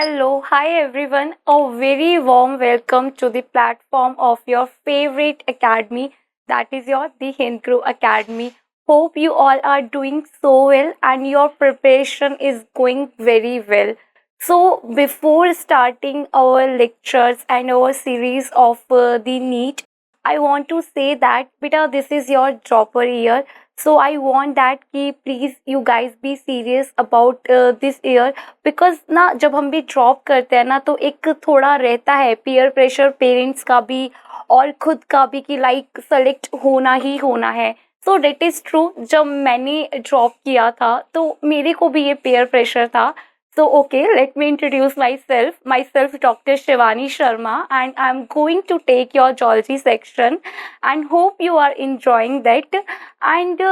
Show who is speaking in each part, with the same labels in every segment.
Speaker 1: Hello, hi everyone. A very warm welcome to the platform of your favorite academy, that is your The Hindru Academy. Hope you all are doing so well and your preparation is going very well. So, before starting our lectures and our series of the NEET, I want to say that, beta, this is your dropper year. So, I want that कि please you guys be serious about this year because ना जब हम भी drop करते हैं ना तो एक थोड़ा रहता है पीयर प्रेशर पेरेंट्स का भी और खुद का भी कि लाइक सेलेक्ट होना ही होना है. सो डेट इज़ ट्रू. जब मैंने ड्रॉप किया था तो मेरे को भी ये पेयर प्रेशर था. So, okay, let me introduce myself. Myself, Dr. Shivani Sharma, and I'm going to take your geology section and hope you are enjoying that. And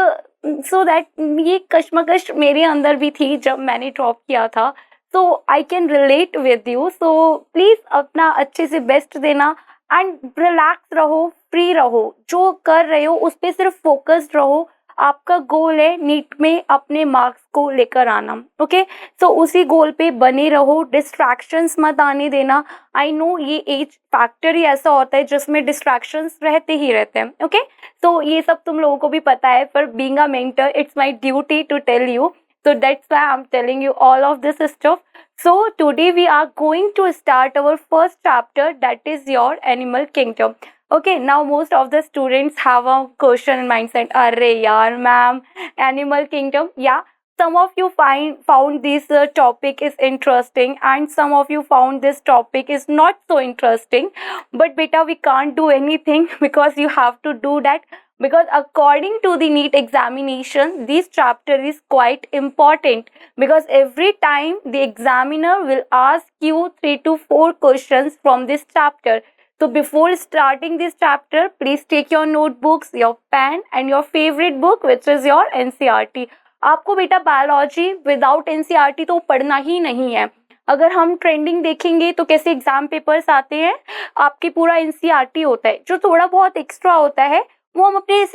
Speaker 1: so that ये कश्मकश मेरे अंदर भी थी जब मैंने ड्रॉप किया था. So, I can relate with you. So, please अपना अच्छे से बेस्ट देना एंड रिलैक्स रहो, फ्री रहो, जो कर रहे हो उस पर सिर्फ फोकस्ड रहो. आपका गोल है नीट में अपने मार्क्स को लेकर आना. ओके, सो उसी गोल पे बने रहो, डिस्ट्रैक्शंस मत आने देना. आई नो ये एज फैक्टर ही ऐसा होता है जिसमें डिस्ट्रैक्शंस रहते ही रहते हैं. ओके, सो ये सब तुम लोगों को भी पता है, पर being a mentor it's my duty to tell you. So that's why I'm telling you all of this stuff. So today we are going to start our first chapter, that is your animal kingdom. Okay, now most of the students have a question in mindset. Arre yaar, ma'am, animal kingdom. Yeah, some of you found this topic is interesting, and some of you found this topic is not so interesting. But beta, we can't do anything because you have to do that. Because according to the NEET examination, this chapter is quite important because every time the examiner will ask you 3 to 4 questions from this chapter. So before starting this chapter, please take your notebooks, your pen and your favorite book, which is your NCERT. आपको बेटा biology without NCERT तो पढ़ना ही नहीं है. अगर हम trending देखेंगे तो कैसे एग्जाम पेपर्स आते हैं, आपके पूरा NCERT होता है. जो थोड़ा बहुत एक्स्ट्रा होता है वो हम अपने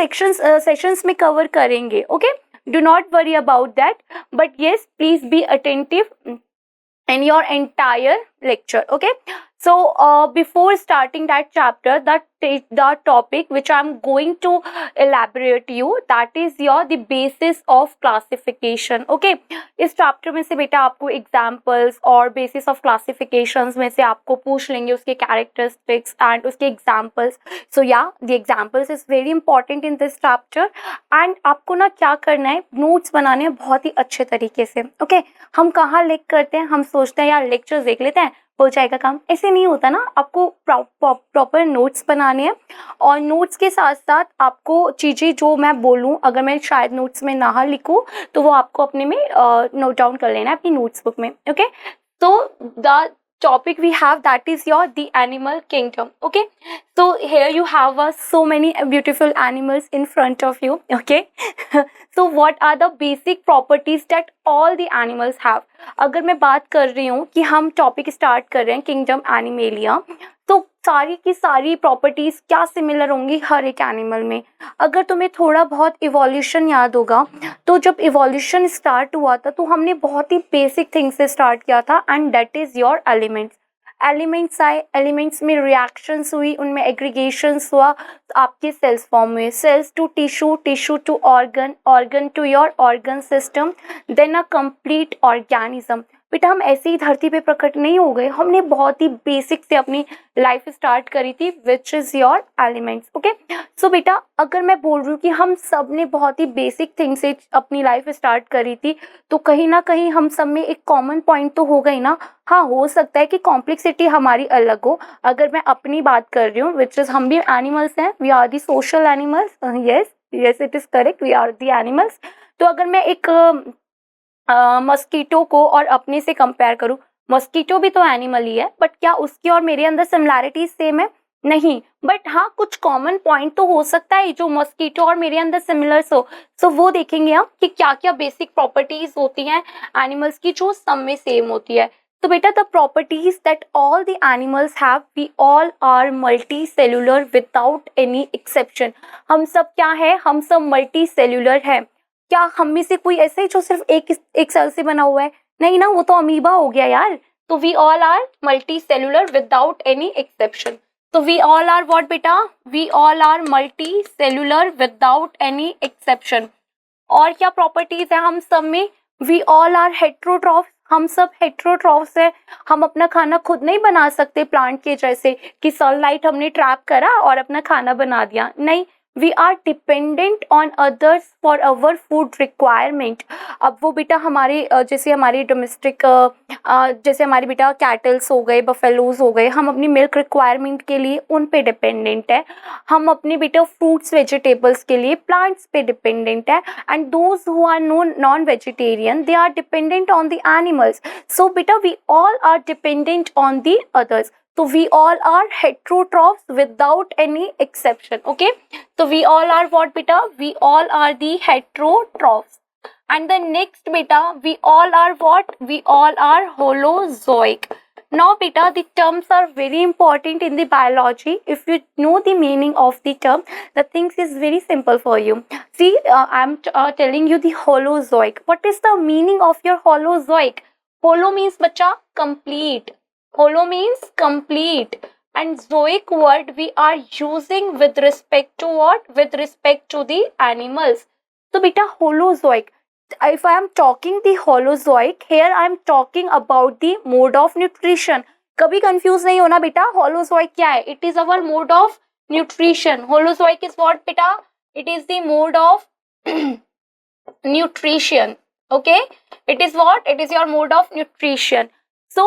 Speaker 1: सेशंस में कवर करेंगे. Okay, do not worry about that, but yes please be attentive in your entire lecture. Okay, so before starting that chapter, the topic which I'm going to elaborate you, that is your the basis of classification. Okay, इस chapter में से बेटा आपको examples और basis of classifications में से आपको पूछ लेंगे उसके characteristics and उसके examples. So yeah, the examples is very important in this chapter. And आपको ना क्या करना है, notes बनाने हैं बहुत ही अच्छे तरीके से. Okay, हम कहाँ लिख करते हैं, हम सोचते हैं यार लेक्चर्स देख लेते हैं हो जाएगा काम. ऐसे नहीं होता ना, आपको प्रॉपर नोट्स बनाने हैं. और नोट्स के साथ साथ आपको चीज़ें जो मैं बोलूँ, अगर मैं शायद नोट्स में ना लिखूँ तो वो आपको अपने में नोट डाउन कर लेना है अपनी नोट्स बुक में. ओके, तो the topic we have, that is your the animal kingdom. Okay, so here you have so many beautiful animals in front of you. Okay, so what are the basic properties that all the animals have? अगर मैं बात कर रही हूँ कि हम topic start कर रहे हैं किंगडम एनिमेलिया, तो सारी की सारी प्रॉपर्टीज क्या सिमिलर होंगी हर एक एनिमल में. अगर तुम्हें थोड़ा बहुत इवोल्यूशन याद होगा तो जब इवोल्यूशन स्टार्ट हुआ था तो हमने बहुत ही बेसिक थिंग से स्टार्ट किया था, and that is your elements. Elements आए, एलिमेंट्स में रिएक्शंस हुई, उनमें एग्रीगेशंस हुआ, तो आपके सेल्स फॉर्म हुए. Cells to tissue, tissue to organ, organ to your organ system, then a complete organism. बेटा हम ऐसे ही धरती पे प्रकट नहीं हो गए, हमने बहुत ही बेसिक से अपनी लाइफ स्टार्ट करी थी, which is your elements. Okay, so बेटा अगर मैं बोल रही हूँ कि हम सब ने बहुत ही बेसिक थिंग से अपनी लाइफ स्टार्ट करी थी, तो कहीं ना कहीं हम सब में एक कॉमन पॉइंट तो हो गई ना. हाँ, हो सकता है कि कॉम्प्लेक्सिटी हमारी अलग हो. अगर मैं अपनी बात कर रही हूँ, विच इज़ हम भी एनिमल्स हैं, we are the social animals. Yes it is correct, we are the animals. तो अगर मैं एक मस्कीटो को और अपने से कंपेयर करूँ, मस्कीटो भी तो एनिमल ही है, बट क्या उसकी और मेरे अंदर सिमिलैरिटीज सेम है? नहीं, बट हाँ कुछ कॉमन पॉइंट तो हो सकता है जो मस्कीटो और मेरे अंदर सिमिलर्स हो. सो वो देखेंगे हम कि क्या क्या बेसिक प्रॉपर्टीज होती हैं एनिमल्स की जो सब में सेम होती है. तो बेटा the properties that all the animals have, we all are multi cellular without any exception. हम सब क्या है, हम सब मल्टी सेलुलर है. क्या हम में से कोई ऐसे है जो सिर्फ एक सेल से बना हुआ है? नहीं ना, वो तो अमीबा हो गया यार. So we all are multicellular without any exception. So we all are what beta? We all are multicellular without any exception. और क्या प्रॉपर्टीज है हम सब में? वी ऑल आर हेट्रोट्रॉफ्स, हम सब हेट्रोट्रॉफ्स है. हम अपना खाना खुद नहीं बना सकते प्लांट के जैसे कि सनलाइट हमने ट्रैप करा और अपना खाना बना दिया. नहीं, we are dependent on others for our food requirement. अब वो बेटा हमारे जैसे हमारी डोमेस्टिक जैसे हमारे बेटा कैटल्स हो गए, बफेलोज हो गए, हम अपनी मिल्क रिक्वायरमेंट के लिए उन पे डिपेंडेंट है. हम अपने बेटा फ्रूट्स वेजिटेबल्स के लिए प्लांट्स पे डिपेंडेंट है. And those who are non vegetarian they are dependent on the animals. So बेटा we all are dependent on the others. So we all are heterotrophs without any exception. Okay. So we all are what beta? We all are the heterotrophs. And the next beta, we all are what? We all are holozoic. Now beta, the terms are very important in the biology. If you know the meaning of the term, the things is very simple for you. See, I'm telling you the holozoic. What is the meaning of your holozoic? Holo means bacha complete. Holo means complete, and zoic word we are using with respect to what? With respect to the animals. So beta holozoic, if I am talking the holozoic, here I am talking about the mode of nutrition. कभी confuse नहीं होना बेटा, holozoic क्या है? It is our mode of nutrition. Holozoic is what beta? It is the mode of nutrition. Okay, it is what? It is your mode of nutrition. So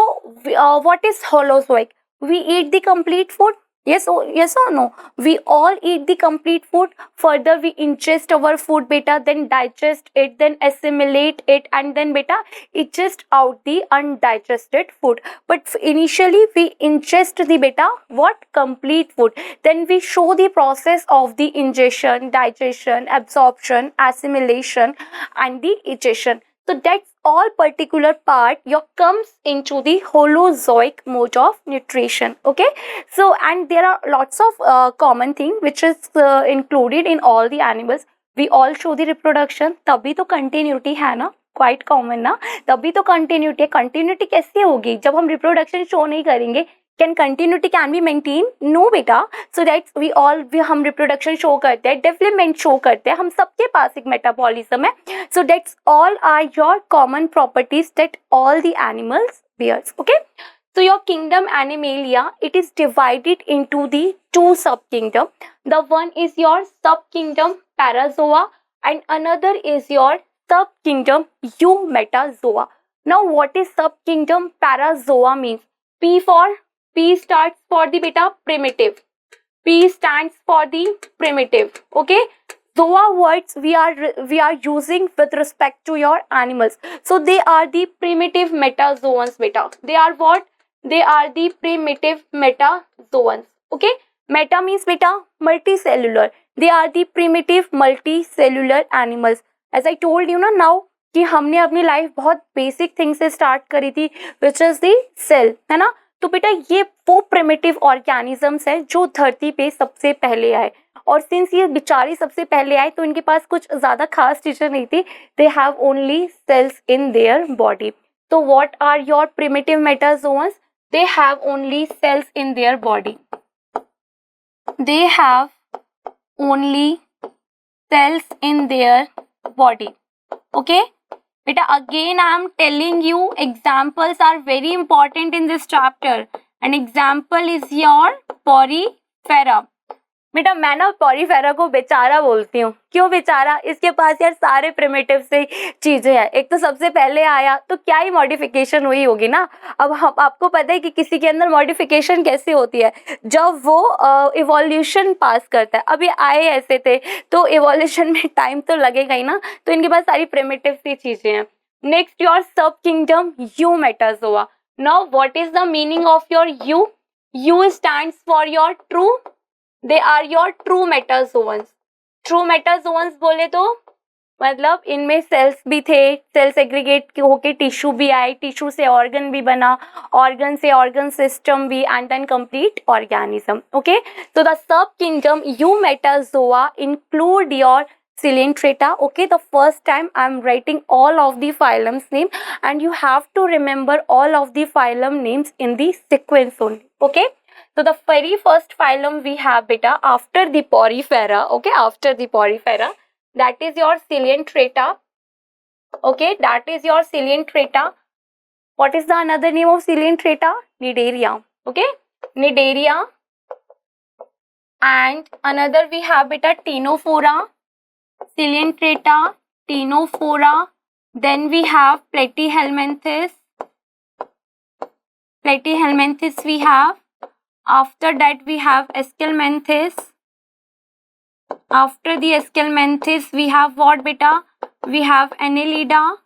Speaker 1: what is holozoic? We eat the complete food. Yes or no? We all eat the complete food. Further we ingest our food beta, then digest it, then assimilate it, and then beta ingest out the undigested food. But initially we ingest the beta what? Complete food. Then we show the process of the ingestion, digestion, absorption, assimilation, and the egestion. So that's all particular part your comes into the holozoic mode of nutrition. Okay, so and there are lots of common thing which is included in all the animals. We all show the reproduction. तभी तो continuity है ना, quite common ना, तभी तो continuity है. Continuity कैसे होगी जब हम reproduction show नहीं करेंगे? Can continuity can be maintained? No बेटा. So that's we all हम reproduction show करते हैं, development show करते हैं, हम सबके पास एक metabolism है. So that's all are your common properties that all the animals bears. Okay. So your kingdom Animalia, it is divided into the two subkingdom. The one is your subkingdom Parazoa and another is your subkingdom Eumetazoa. Now what is subkingdom Parazoa means? P starts for the beta primitive. P stands for the primitive. Okay. Zoa words we are using with respect to your animals. So they are the primitive metazoans beta. They are what? They are the primitive metazoans. Okay. Meta means beta multicellular. They are the primitive multicellular animals. As I told you now कि हमने अपनी life बहुत basic thing से start करी थी, which is the cell, है ना. तो बेटा ये वो प्रिमिटिव ऑर्गेनिजम्स है जो धरती पे सबसे पहले आए. और सिंस ये बेचारी सबसे पहले आए तो इनके पास कुछ ज्यादा खास चीजें नहीं थी. They have only cells in their body. तो what are your primitive metazoans? They have only cells in their body. They have only cells in their body. Okay beta, again I am telling you examples are very important in this chapter. An example is your porifera. बेटा मैं ना Porifera को बेचारा बोलती हूँ. क्यों बेचारा? इसके पास यार सारे प्रिमिटिव से चीजें हैं. एक तो सबसे पहले आया तो क्या ही मॉडिफिकेशन हुई होगी ना. अब हम आपको पता है कि किसी के अंदर मॉडिफिकेशन कैसे होती है, जब वो इवोल्यूशन पास करता है. अब ये आए ऐसे थे तो इवोल्यूशन में टाइम तो लगेगा ही ना. तो इनके पास सारी प्रिमिटिव सी चीजें हैं. Next your sub kingdom Eumetazoa. Now what is the meaning of your eu? Eu stands for your true. They are your true metazoans. True metazoans बोले तो मतलब इनमें सेल्स भी थे, सेल्स एग्रीगेट होके टिश्यू भी आए, टिश्यू से ऑर्गन भी बना, ऑर्गन से ऑर्गन सिस्टम भी, and then complete organism. Okay, so the sub kingdom Eumetazoa include your Coelenterata. Okay, the first time I'm writing all of the phylum's name, and you have to remember all of the phylum names in the sequence only. Okay, so the very first phylum we have beta after the Porifera. Okay, after the Porifera, that is your Coelenterata. Okay, that is your Coelenterata. What is the another name of Coelenterata? Cnidaria. Okay, Cnidaria. And another we have beta Ctenophora, Coelenterata, Ctenophora. Then we have Platyhelminthes. Platyhelminthes we have. After that we have Aschelminthes. After the Aschelminthes we have what beta? We have Annelida.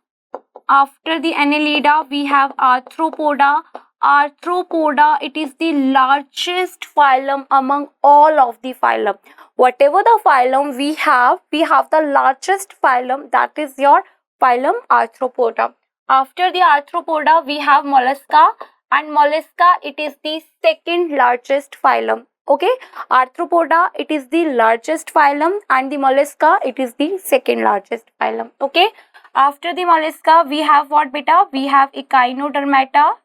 Speaker 1: After the Annelida we have Arthropoda. Arthropoda, it is the largest phylum among all of the phylum. Whatever the phylum we have the largest phylum, that is your phylum Arthropoda. After the Arthropoda we have Mollusca, and Mollusca, it is the second largest phylum. Okay, Arthropoda, it is the largest phylum, and the Mollusca, it is the second largest phylum. Okay, after the Mollusca we have what beta? We have Echinodermata.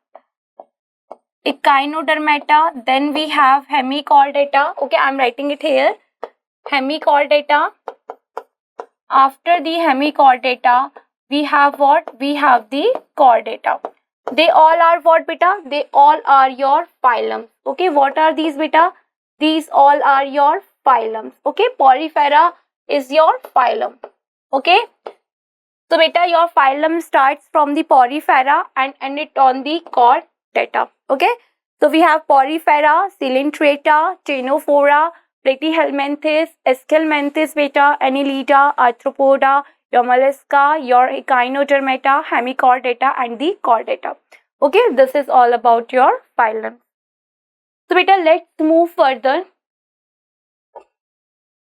Speaker 1: Echinodermata. Then we have Hemichordata. Okay, I'm writing it here. Hemichordata. After the Hemichordata, we have what? We have the Chordata. They all are what beta? They all are your phylums. Okay, what are these beta? These all are your phylums. Okay, Porifera is your phylum. Okay, so beta, your phylum starts from the Porifera and end it on the Chordata. Okay, so we have Porifera, Coelenterata, Ctenophora, Platyhelminthes, Aschelminthes beta, Annelida, Arthropoda, your Mollusca, your Echinodermata, Hemichordata, and the Chordata. Okay, this is all about your phylum. So beta, let's move further.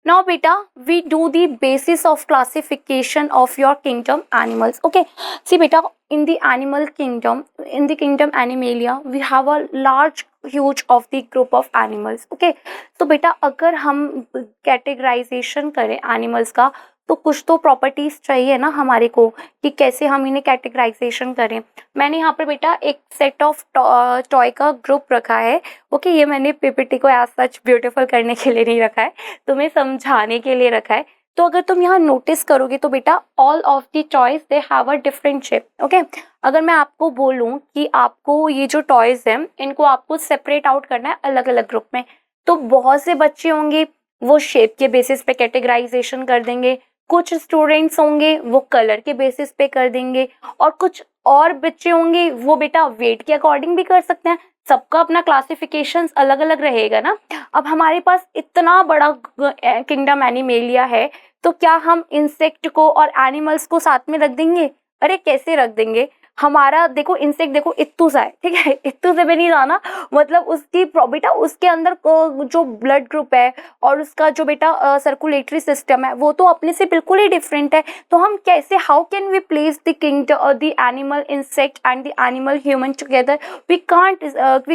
Speaker 1: Now beta, we do the basis of classification of your kingdom animals. Okay, see beta, in the animal kingdom, in the kingdom Animalia, we have a large huge of the group of animals. Okay, so beta, अगर हम categorization करें animals का, तो कुछ तो properties चाहिए ना हमारे को कि कैसे हम इन्हें कैटेगराइजेशन करें. मैंने यहाँ पर बेटा एक सेट ऑफ टॉय का ग्रुप रखा है. ओके, ये मैंने पीपीटी को एज सच ब्यूटीफुल करने के लिए नहीं रखा है, तुम्हें समझाने के लिए रखा है. तो अगर तुम यहाँ नोटिस करोगे तो बेटा all of the toys they have a different shape. Okay, अगर मैं आपको बोलूँ कि आपको ये जो टॉयज हैं इनको आपको सेपरेट आउट करना है अलग अलग ग्रुप में, तो बहुत से बच्चे होंगे वो शेप के बेसिस पे कैटेगराइजेशन कर देंगे, कुछ स्टूडेंट्स होंगे वो कलर के बेसिस पे कर देंगे, और कुछ और बच्चे होंगे वो बेटा वेट के अकॉर्डिंग भी कर सकते हैं. सबका अपना क्लासिफिकेशन अलग अलग रहेगा ना. अब हमारे पास इतना बड़ा किंगडम एनिमेलिया है, तो क्या हम इंसेक्ट को और एनिमल्स को साथ में रख देंगे? अरे कैसे रख देंगे. हमारा देखो इंसेक्ट देखो इत्तू सा है, ठीक है, इत्तू से भी नहीं जाना, मतलब उसकी बेटा उसके अंदर जो ब्लड ग्रुप है और उसका जो बेटा सर्कुलेटरी सिस्टम है वो तो अपने से बिल्कुल ही डिफरेंट है. तो हम कैसे, how can we place the kingdom the animal insect and the animal human together? We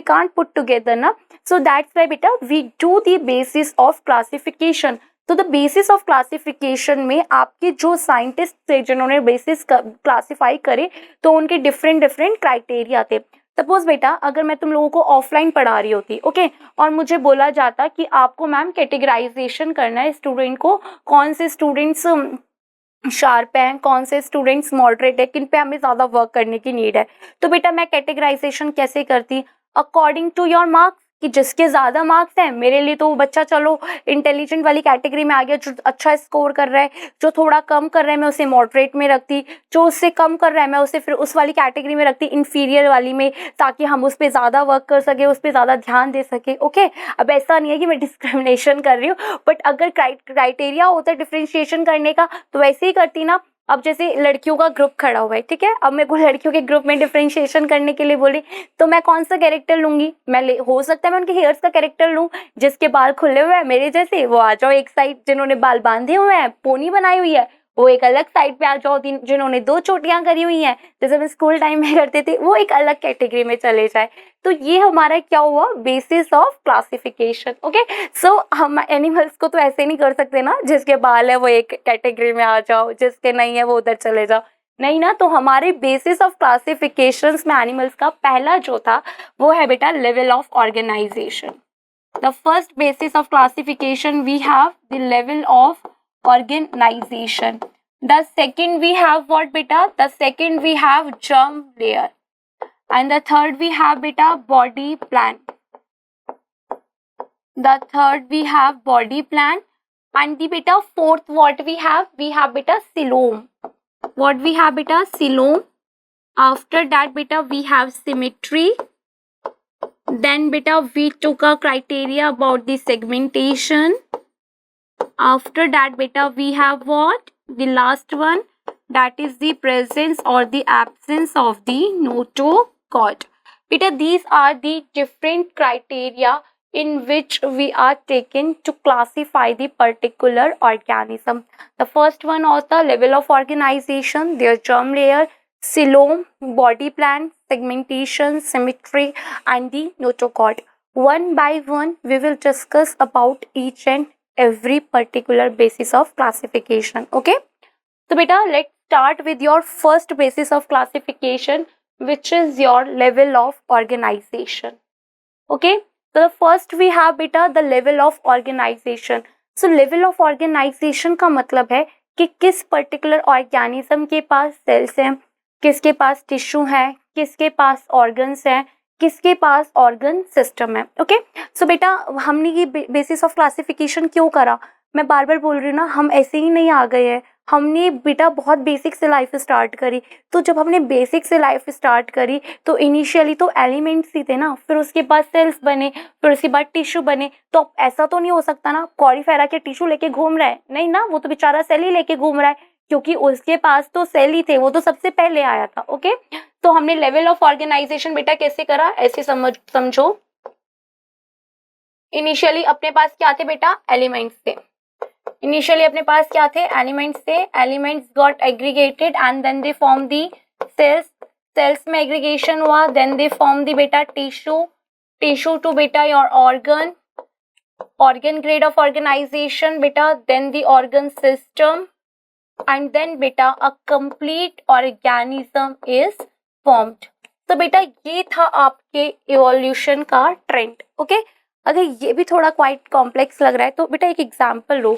Speaker 1: can't put together ना. सो दैट्स व्हाई बेटा we do the basis of classification. तो द बेसिस ऑफ क्लासिफिकेशन में आपके जो scientist थे जिन्होंने basis classify करे तो उनके डिफरेंट क्राइटेरिया थे. सपोज बेटा अगर मैं तुम लोगों को ऑफलाइन पढ़ा रही होती, ओके, और मुझे बोला जाता कि आपको मैम कैटेगराइजेशन करना है स्टूडेंट को, कौन से स्टूडेंट्स शार्प हैं, कौन से स्टूडेंट्स मॉडरेट है, किन पे हमें ज़्यादा वर्क करने की नीड है, तो बेटा मैं कैटेगराइजेशन कैसे करती? अकॉर्डिंग टू योर मार्क्स, कि जिसके ज़्यादा मार्क्स हैं, मेरे लिए तो वो बच्चा चलो इंटेलिजेंट वाली कैटेगरी में आ गया, जो अच्छा स्कोर कर रहा है, जो थोड़ा कम कर रहा है मैं उसे मॉडरेट में रखती, जो उससे कम कर रहा है मैं उसे फिर उस वाली कैटेगरी में रखती, इन्फीरियर वाली में, ताकि हम उस पर ज़्यादा वर्क कर सके, उस पर ज़्यादा ध्यान दे सके. ओके, अब ऐसा नहीं है कि मैं डिस्क्रिमिनेशन कर रही हूँ, बट अगर क्राइटेरिया होता है डिफ्रेंशिएशन करने का तो वैसे ही करती ना. अब जैसे लड़कियों का ग्रुप खड़ा हुआ है, ठीक है, अब मेरे को लड़कियों के ग्रुप में डिफरेंशिएशन करने के लिए बोली, तो मैं कौन सा कैरेक्टर लूंगी? हो सकता है मैं उनके हेयर्स का कैरेक्टर लूं, जिसके बाल खुले हुए हैं मेरे जैसे वो आ जाओ एक साइड, जिन्होंने बाल बांधे हुए हैं, पोनी बनाई हुई है वो एक अलग साइड पे आ जाओ। जिन्होंने 2 चोटियां करी हुई हैं, जैसे हम स्कूल टाइम में करते थे, वो एक अलग कैटेगरी में चले जाए। तो ये हमारा क्या हुआ, बेसिस ऑफ क्लासिफिकेशन। ओके, सो हम एनिमल्स को तो ऐसे नहीं कर सकते ना, जिसके बाल है वो एक कैटेगरी में आ जाओ, जिसके नहीं है वो उधर चले जाओ, नहीं ना। तो हमारे बेसिस ऑफ क्लासिफिकेशंस में एनिमल्स का पहला जो था वो है बेटा level of organisation. The first basis of classification we have the level of organization. The second we have what beta? The second we have germ layer. And the third we have beta body plan. The third we have body plan. And the beta fourth what we have? We have beta coelom. What we have beta? Coelom. After that beta we have symmetry. Then beta we took a criteria about the segmentation. After that beta we have what? The last one, that is the presence or the absence of the notochord. Beta, these are the different criteria in which we are taken to classify the particular organism. The first one was the level of organization, their germ layer, coelom, body plan, segmentation, symmetry, and the notochord. One by one, we will discuss about each and every particular basis of classification. Okay, so beta, let's start with your first basis of classification, which is your level of organization. Okay, so the first we have beta the level of organization. So level of organization का मतलब है कि किस particular organism के पास cells हैं, किसके पास tissue है, किसके पास ऑर्गन्स है, किसके पास ऑर्गन सिस्टम है। ओके, सो बेटा हमने ये बेसिस ऑफ क्लासिफिकेशन क्यों करा, मैं बार बार बोल रही हूँ ना, हम ऐसे ही नहीं आ गए हैं, हमने बेटा बहुत बेसिक से लाइफ स्टार्ट करी। तो जब हमने बेसिक से लाइफ स्टार्ट करी तो इनिशियली तो एलिमेंट्स ही थे ना, फिर उसके बाद सेल्स बने, फिर उसके बाद टिश्यू बने। तो अब ऐसा तो नहीं हो सकता ना कॉरीफेरा के टिश्यू लेके घूम रहा है, नहीं ना, वो तो बेचारा सेल ही लेके घूम रहा है, क्योंकि उसके पास तो सेल ही थे, वो तो सबसे पहले आया था। ओके, तो हमने लेवल ऑफ ऑर्गेनाइजेशन बेटा कैसे करा, ऐसे समझो। इनिशियली अपने पास क्या थे बेटा, एलिमेंट्स थे। इनिशियली अपने पास क्या थे, एलिमेंट्स थे। Elements got aggregated and then they form the cells. Cells में एग्रीगेशन हुआ, देन दे फॉर्म दी बेटा टिश्यू। टिश्यू टू बेटा your organ, organ grade of organisation बेटा, then the organ system, and then beta a complete organism is formed. तो बेटा ये था आपके इवोल्यूशन का ट्रेंड। ओके, अगर ये भी थोड़ा क्वाइट कॉम्प्लेक्स लग रहा है तो बेटा एक एग्जांपल लो।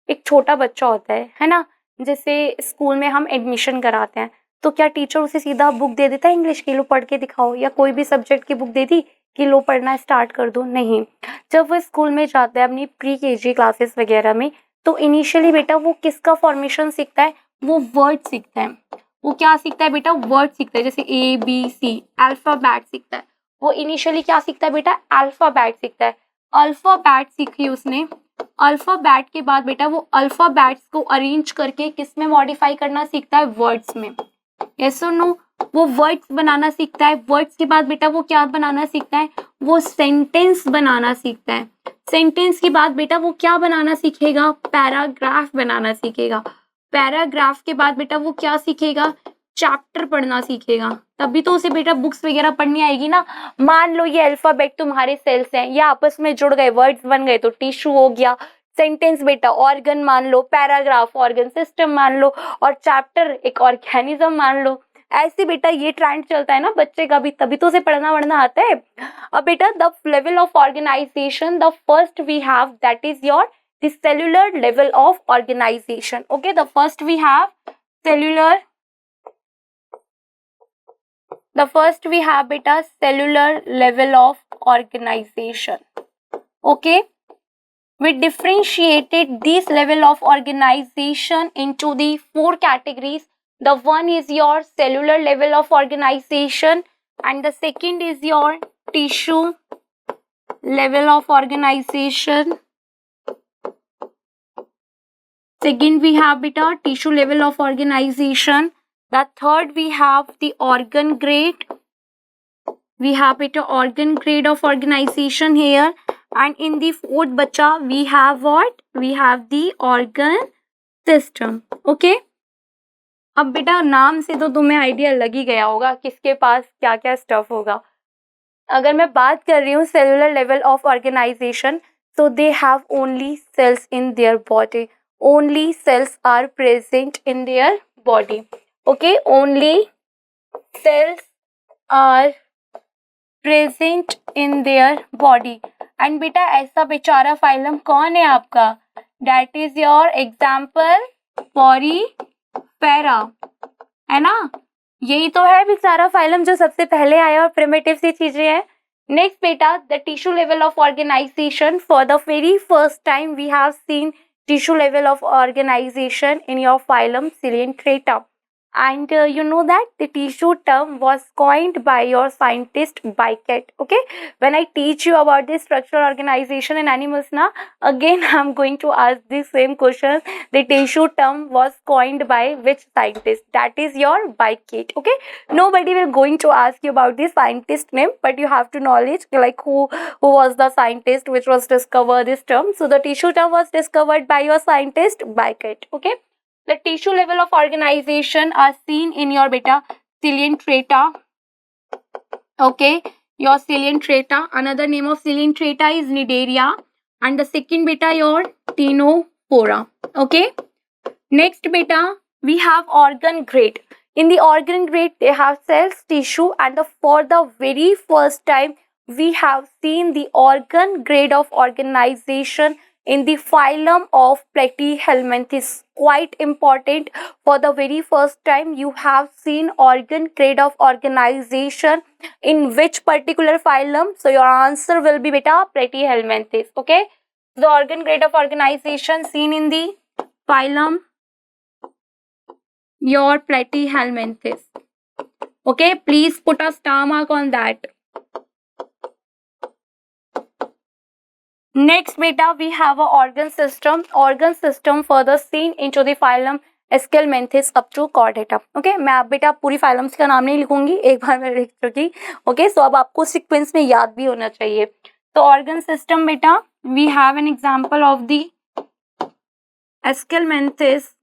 Speaker 1: एक छोटा बच्चा होता है ना, जैसे स्कूल में हम एडमिशन कराते हैं, तो क्या टीचर उसे सीधा बुक दे देता है इंग्लिश की, लो पढ़ के दिखाओ, या कोई भी सब्जेक्ट की बुक दे दी कि लो पढ़ना स्टार्ट कर दो? नहीं। जब वो स्कूल में जाता है अपनी प्री केजी क्लासेस वगैरह में, तो इनिशियली बेटा वो किसका फॉर्मेशन सीखता है, वो वर्ड सीखता है। वो क्या सीखता है बेटा, वर्ड सीखता है, जैसे ए बी सी, अल्फाबेट सीखता है। वो इनिशियली क्या सीखता है बेटा, अल्फाबेट सीखता है। अल्फाबेट सीखी उसने, अल्फाबेट के बाद बेटा वो अल्फाबेट्स को अरेंज करके किस में मॉडिफाई करना सीखता है, वर्ड्स में। यस और नो, वो वर्ड्स बनाना सीखता है। वर्ड्स के बाद बेटा वो क्या बनाना सीखता है, वो सेंटेंस बनाना सीखता है। सेंटेंस के बाद बेटा वो क्या बनाना सीखेगा, पैराग्राफ बनाना सीखेगा। पैराग्राफ के बाद बेटा वो क्या सीखेगा, चैप्टर पढ़ना सीखेगा। तभी तो उसे बेटा बुक्स वगैरह पढ़नी आएगी ना। मान लो ये अल्फाबेट तुम्हारे सेल्स हैं, ये आपस में जुड़ गए, वर्ड्स बन गए, तो टिश्यू हो गया। सेंटेंस बेटा ऑर्गन मान लो, पैराग्राफ ऑर्गन सिस्टम मान लो, और चैप्टर एक ऑर्गेनिज्म मान लो। ऐसे बेटा ये ट्रेंड चलता है ना बच्चे का भी, तभी तो उसे पढ़ना वढ़ना आता है। अब बेटा the level of organisation, the first we have that is your the cellular level of organisation. Okay, the first we have cellular, the first we have beta cellular level of organization. Okay, we differentiated this level of organization into the 4 categories. The one is your cellular level of organization, and the second is your tissue level of organization. Second we have beta tissue level of organization. The third we have the organ grade. We have it organ grade of organization here, and in the fourth bacha we have what? We have the organ system. Okay, अब बेटा नाम से तो तुम्हें idea लग ही गया होगा किसके पास क्या क्या स्टफ होगा। अगर मैं बात कर रही हूँ cellular level of organisation, so they have only cells in their body. Only cells are present in their body. Okay, only cells are present in their body. And बेटा ऐसा बेचारा फाइलम कौन है आपका? That is your example Porifera, है ना? यही तो है बेचारा फाइलम जो सबसे पहले आया और प्रिमिटिव सी चीजें हैं। नेक्स्ट बेटा the tissue level of organisation. For the very first time we have seen tissue level of organization in your phylum Coelenterata. And you know that the tissue term was coined by your scientist Bycott. Okay, when I teach you about the structural organization in animals now, again I'm going to ask the same question. The tissue term was coined by which scientist? That is your Bycott. Okay, nobody will going to ask you about the scientist name, but you have to knowledge like who was the scientist which was discover this term. So the tissue term was discovered by your scientist Bycott. Okay, the tissue level of organization are seen in your beta Coelenterata. Okay, your Coelenterata. Another name of Coelenterata is Cnidaria, and the second beta your Ctenophora. Okay, next beta we have organ grade. In the organ grade they have cells, tissue, and for the very first time we have seen the organ grade of organization in the phylum of Platyhelminthes. Quite important, for the very first time you have seen organ grade of organization in which particular phylum? So your answer will be beta Platyhelminthes. Okay, the organ grade of organization seen in the phylum your Platyhelminthes. Okay, please put a star mark on that. Next beta we have a organ system. Organ system further seen into the phylum Aschelminthes up to Chordata. Okay, मैं आप बेटा पूरी phylums का नाम नहीं लिखूंगी, एक बार मैं लिख चुकी. Okay, so अब आपको sequence में याद भी होना चाहिए. तो organ system बेटा we have an example of the Aschelminthes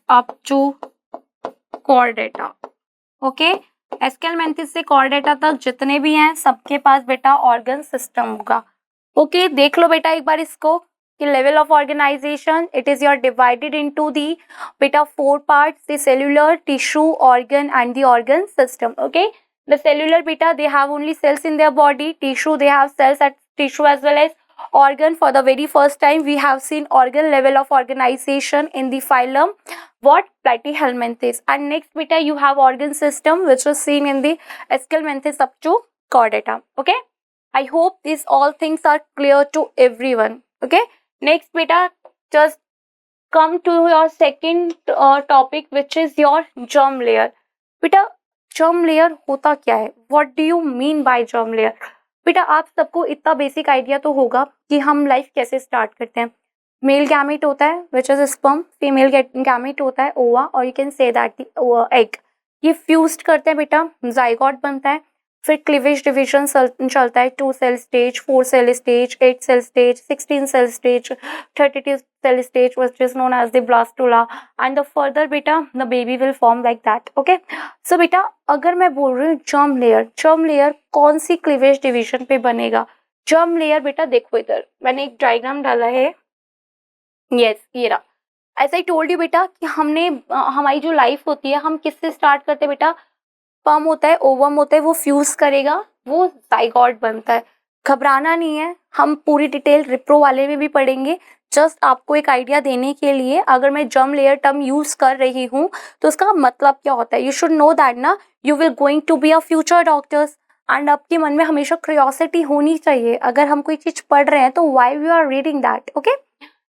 Speaker 1: up to Chordata. Okay, Aschelminthes से कॉर्डेटा तक जितने भी हैं सबके पास बेटा ऑर्गन सिस्टम होगा. ओके, देख लो बेटा एक बार इसको कि level of organisation it is your divided into the बेटा 4 parts, the cellular, tissue, organ and the organ system. Okay, the cellular बेटा they have only cells in their body, tissue they have cells at tissue as well as organ. For the very first time we have seen organ level of organization in the phylum what Platyhelminthes. And next beta you have organ system which was seen in the Aschelminthes up to Chordata. Okay, I hope these all things are clear to everyone. Okay, next beta just come to your second topic which is your germ layer. Beta germ layer होता क्या है? What do you mean by germ layer? बेटा आप सबको इतना basic idea तो होगा कि हम लाइफ कैसे स्टार्ट करते हैं. मेल गैमेट होता है which is sperm, female gamete होता है ओवा, और you can say that the egg. ये फ्यूज्ड करते हैं बेटा, जाइगोट बनता है, फिर क्लीवेज डिविजन चलता है, 2 cell stage, 4 cell stage, 8 cell stage, 16 cell stage, 32 cell stage which is known as the blastula, and the further beta the baby will form like that. Okay, so बेटा अगर मैं बोल रही हूँ germ layer कौन सी cleavage division पे बनेगा? germ layer बेटा देखो इधर मैंने एक डायग्राम डाला है. यस, ये रहा. ऐसा ही टोल्ड यू बेटा कि हमने हमारी जो लाइफ होती है हम किससे स्टार्ट करते हैं बेटा? स्पर्म होता है, ओवम होता है, वो फ्यूज करेगा, वो जाइगोट बनता है. घबराना नहीं है, हम पूरी डिटेल रिप्रो वाले में भी पढ़ेंगे. जस्ट आपको एक आइडिया देने के लिए अगर मैं जर्म लेयर टर्म यूज कर रही हूँ तो उसका मतलब क्या होता है. यू शुड नो दैट ना, you will going to be a future doctors, and आपके मन में हमेशा क्यूरियोसिटी होनी चाहिए. अगर हम कोई चीज पढ़ रहे हैं तो why you are reading that. Okay,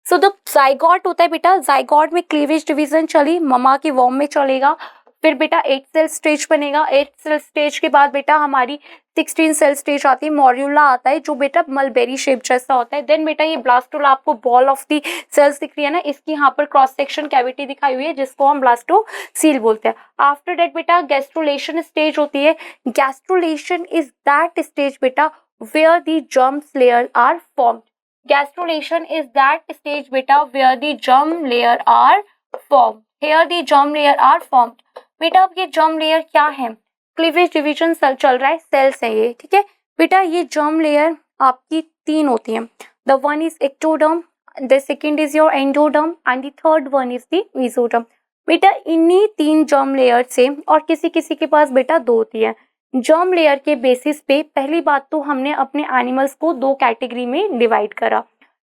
Speaker 1: so the zygote होता है बेटा, जाइगोट में क्लीवेज डिवीजन चली, ममा के वॉर्म में चलेगा, फिर बेटा 8 सेल स्टेज बनेगा. 8 सेल स्टेज के बाद बेटा हमारी 16 सेल स्टेज आती है, मॉड्यूला आता है जो बेटा मलबेरी शेप जैसा होता है. देन बेटा ये ब्लास्टोला, आपको बॉल ऑफ दी सेल्स दिख रही है ना, इसकी यहाँ पर क्रॉस सेक्शन कैविटी दिखाई हुई है जिसको हम ब्लास्टोसील बोलते हैं. आफ्टर दैट बेटा गैस्ट्रुलेशन स्टेज होती है. गैस्ट्रुलेशन इज दैट स्टेज बेटा where the germs layer are formed. Gastrulation is that stage beta where the germ layer are formed. Here the germ layer are formed. बेटा अब ये germ layer क्या है? Cleavage division चल रहा है, sales है ये, ठीक है बेटा। ये germ layer आपकी 3 होती है. The one is ectoderm, the second is your endoderm and the third one is the mesoderm. बेटा इन्हीं 3 germ layer से, और किसी किसी के पास बेटा 2 होती है. जर्म लेयर के बेसिस पे पहली बात तो हमने अपने एनिमल्स को 2 कैटेगरी में डिवाइड करा,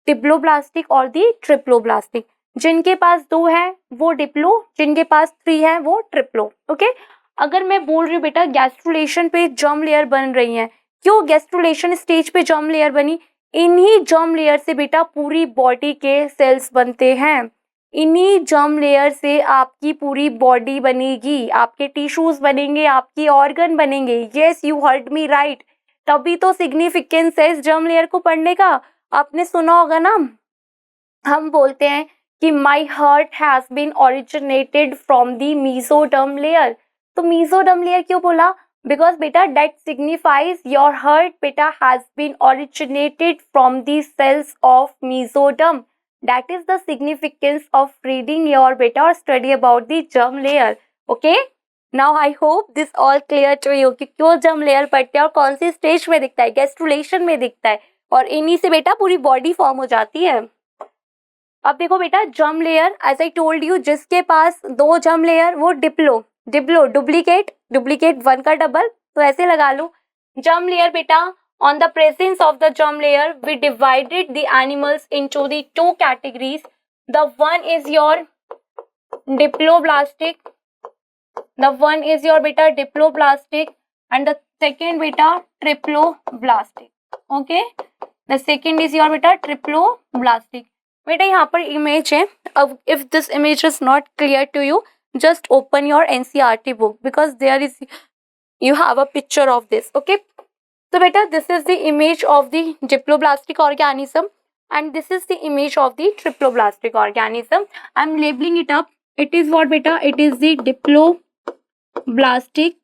Speaker 1: डिप्लोब्लास्टिक और दी ट्रिप्लोब्लास्टिक. जिनके पास 2 है वो डिप्लो, जिनके पास 3 है वो ट्रिप्लो. ओके, अगर मैं बोल रही हूँ बेटा गैस्ट्रुलेशन पे जर्म लेयर बन रही है, क्यों गैस्ट्रुलेशन स्टेज पे जर्म लेयर बनी? इन्हीं जर्म लेयर से बेटा पूरी बॉडी के सेल्स बनते हैं. इन्हीं जर्म लेयर से आपकी पूरी बॉडी बनेगी, आपके टिश्यूज बनेंगे, आपकी ऑर्गन बनेंगे. Yes, you heard me right. तभी तो सिग्निफिकेंस है इस जर्म लेयर को पढ़ने का. आपने सुना होगा ना, हम बोलते हैं कि my heart has been originated from the mesoderm layer. तो मीजोडर्म लेयर क्यों बोला? बिकॉज बेटा दैट सिग्निफाइज योर हार्ट बेटा has been originated from the cells of mesoderm. That is the significance of reading your beta or study about the germ layer. Okay? Now I hope this all clear to you कि क्यों germ layer पढ़ते हैं और कौन सी stage में दिखता है, gastrulation में दिखता है, और इन्हीं से बेटा पूरी बॉडी फॉर्म हो जाती है. अब देखो बेटा germ layer, as I told you, जिसके पास 2 germ layer वो डिप्लो, डुप्लीकेट 1 का डबल, तो ऐसे लगा लो. germ layer बेटा, on the presence of the germ layer, we divided the animals into the 2 categories. The one is your diploblastic. The one is your beta diploblastic and the second beta triploblastic. Okay? The second is your beta triploblastic. बेटा यहाँ पर image है. अब if this image is not clear to you, just open your NCERT book because there is, you have a picture of this. Okay? So beta, this is the image of the diploblastic organism and this is the image of the triploblastic organism. I am labeling it up. It is what beta? It is the diploblastic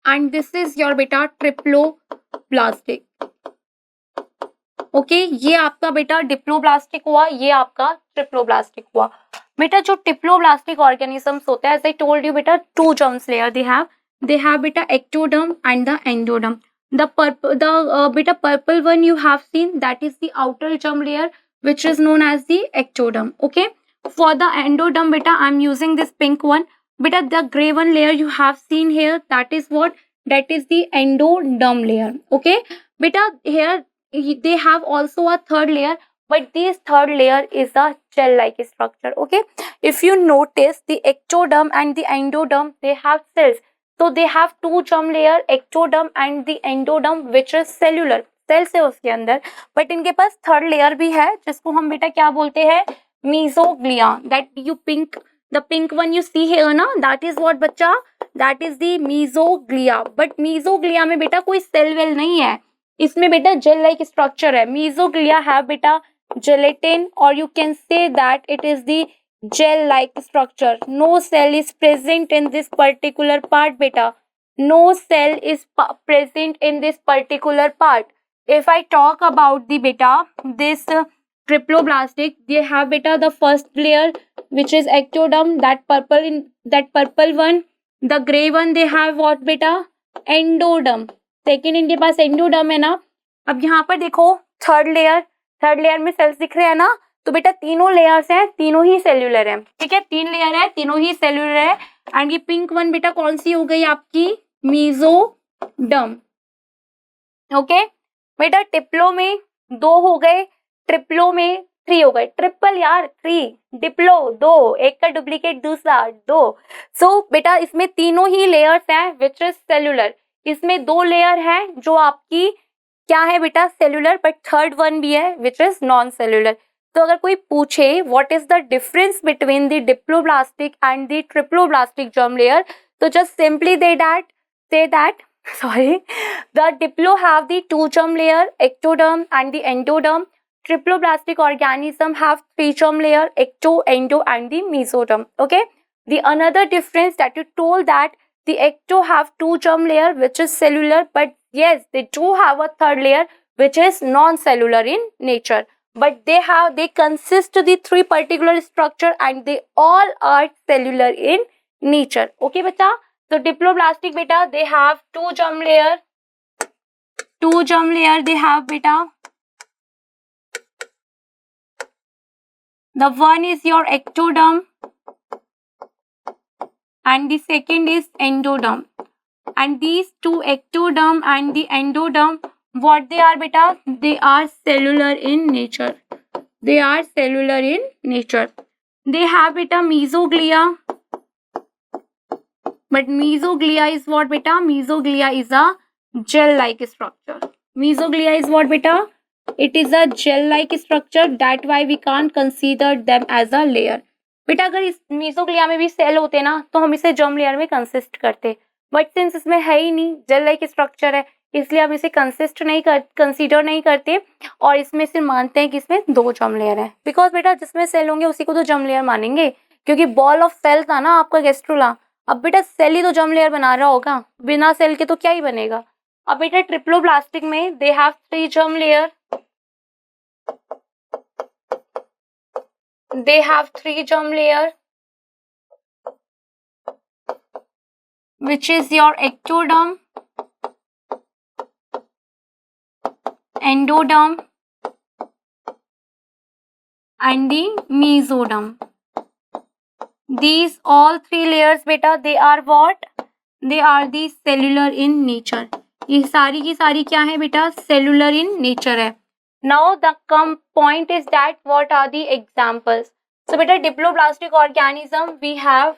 Speaker 1: and this is your beta triploblastic. Okay, ये आपका बेटा diploblastic हुआ, ये आपका triploblastic हुआ. बेटा जो diploblastic organisms होते हैं, एज आई टोल्ड यू बेटा, 2 germs layer they have beta ectoderm and the endoderm. The purple one you have seen, that is the outer germ layer which is known as the ectoderm. Okay, for the endoderm beta I am using this pink one. Beta the gray one layer you have seen here, that is what? That is the endoderm layer. Okay, beta here they have also a third layer, but this third layer is a gel like structure. Okay, if you notice the ectoderm and the endoderm, they have cells. So they have 2 germ layer, ectoderm and the endoderm which is cellular. cells है उसके अंदर, but इनके पास third layer भी है जिसको हम बेटा क्या बोलते हैं? Mesoglea. That you pink, the pink one you see here ना, that is what बच्चा? That is the mesoglea. But mesoglea में बेटा कोई सेल वेल नहीं है, इसमें बेटा जेल लाइक स्ट्रक्चर है. मीजोग्लिया है बेटा gelatin, or you can say that it is the gel like structure. No cell is present in this particular part beta. No cell is present in this particular part. If I talk about the beta, this triploblastic, they have beta the first layer which is ectoderm, that purple one. The gray one they have what beta? Endoderm. Second इनके पास endoderm है ना. अब यहाँ पर देखो third layer में sales दिख रहे हैं ना, तो बेटा तीनों लेयर्स हैं, तीनों ही सेल्यूलर है. ठीक है, 3 लेयर है, तीनों ही सेल्यूलर है. एंड ये पिंक वन बेटा कौन सी हो गई आपकी? मीजोडर्म. ओके बेटा, टिप्लो में 2 हो गए, ट्रिप्लो में 3 हो गए. ट्रिपल यार 3, डिप्लो 2, एक का डुप्लीकेट दूसरा 2. सो बेटा इसमें तीनों ही लेयर्स हैं विच इज सेल्यूलर. इसमें 2 लेयर है जो आपकी क्या है बेटा? सेल्यूलर, बट थर्ड वन भी है विच इज नॉन सेल्यूलर. तो अगर कोई पूछे what is the difference between the diploblastic and the triploblastic germ layer, तो just simply say that the diplo have the 2 germ layer, ectoderm and the endoderm. Triploblastic organism have 3 germ layer, ecto, endo and the mesoderm. Okay, the another difference that you told that the ecto have 2 germ layer which is cellular, but yes they do have a third layer which is non-cellular in nature, but they consist of the three particular structure and they all are cellular in nature. Okay beta, so diploblastic beta, they have two germ layer they have beta. The one is your ectoderm and the second is endoderm. And these two, ectoderm and the endoderm, what they are beta? They are cellular in nature. They are cellular in nature. They have beta mesoglia. But mesoglia is what beta? Mesoglia is a gel-like structure. Mesoglia is what beta? It is a gel-like structure. That why we can't consider them as a layer. बेटा अगर इस मीसोग्लिया में भी cell होते ना तो हम इसे जर्म लेयर में कंसिस्ट करते, बट सिंस इसमें है ही नहीं, जेल लाइक स्ट्रक्चर है, इसलिए हम इसे कंसीडर नहीं करते और इसमें सिर्फ मानते हैं कि इसमें दो जर्म लेयर है। बिकॉज बेटा जिसमें सेल होंगे उसी को तो जर्म लेयर मानेंगे, क्योंकि बॉल ऑफ सेल था ना आपका गैस्ट्रोला। अब बेटा सेल ही तो जर्म लेयर बना रहा होगा, बिना सेल के तो क्या ही बनेगा। अब बेटा ट्रिप्लोब्लास्टिक में they have three germ layer, they have three germ layer, which is your ectoderm, endoderm and the mesoderm. These all three layers beta, they are what? They are the cellular in nature. ये सारी की सारी क्या है बेटा? cellular in nature है। Now the point is that what are the examples? So बेटा diploblastic organism we have,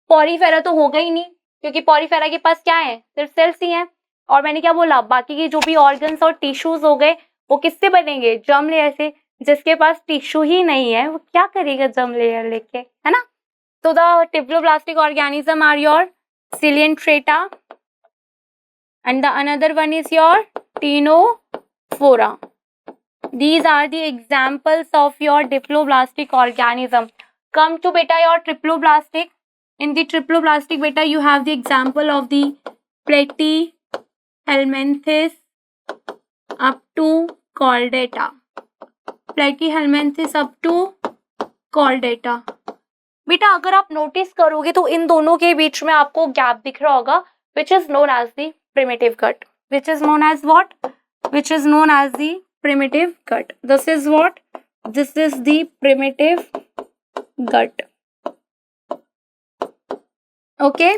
Speaker 1: Porifera तो होगा ही नहीं क्योंकि पॉरीफेरा के पास क्या है? सिर्फ सेल्स ही हैं। और मैंने क्या बोला, बाकी के जो भी ऑर्गन्स और टिश्यूज हो गए वो किससे बनेंगे? जर्म लेयर से। जिसके पास टिश्यू ही नहीं है वो क्या करेगा जर्म लेयर लेके, है ना। So the diploblastic organism are your Coelenterata and the another one is your Ctenophora. These are the examples of your diploblastic organism. Come to beta your triploblastic. In the triploblastic beta you have the example of the Platyhelminthes up to Chordata. Platyhelminthes up to Chordata. बेटा अगर आप notice करोगे तो इन दोनों के बीच में आपको gap दिख रहा होगा, which is known as the primitive gut. Which is known as what? Which is known as the primitive gut. This is what? This is the primitive gut. Okay.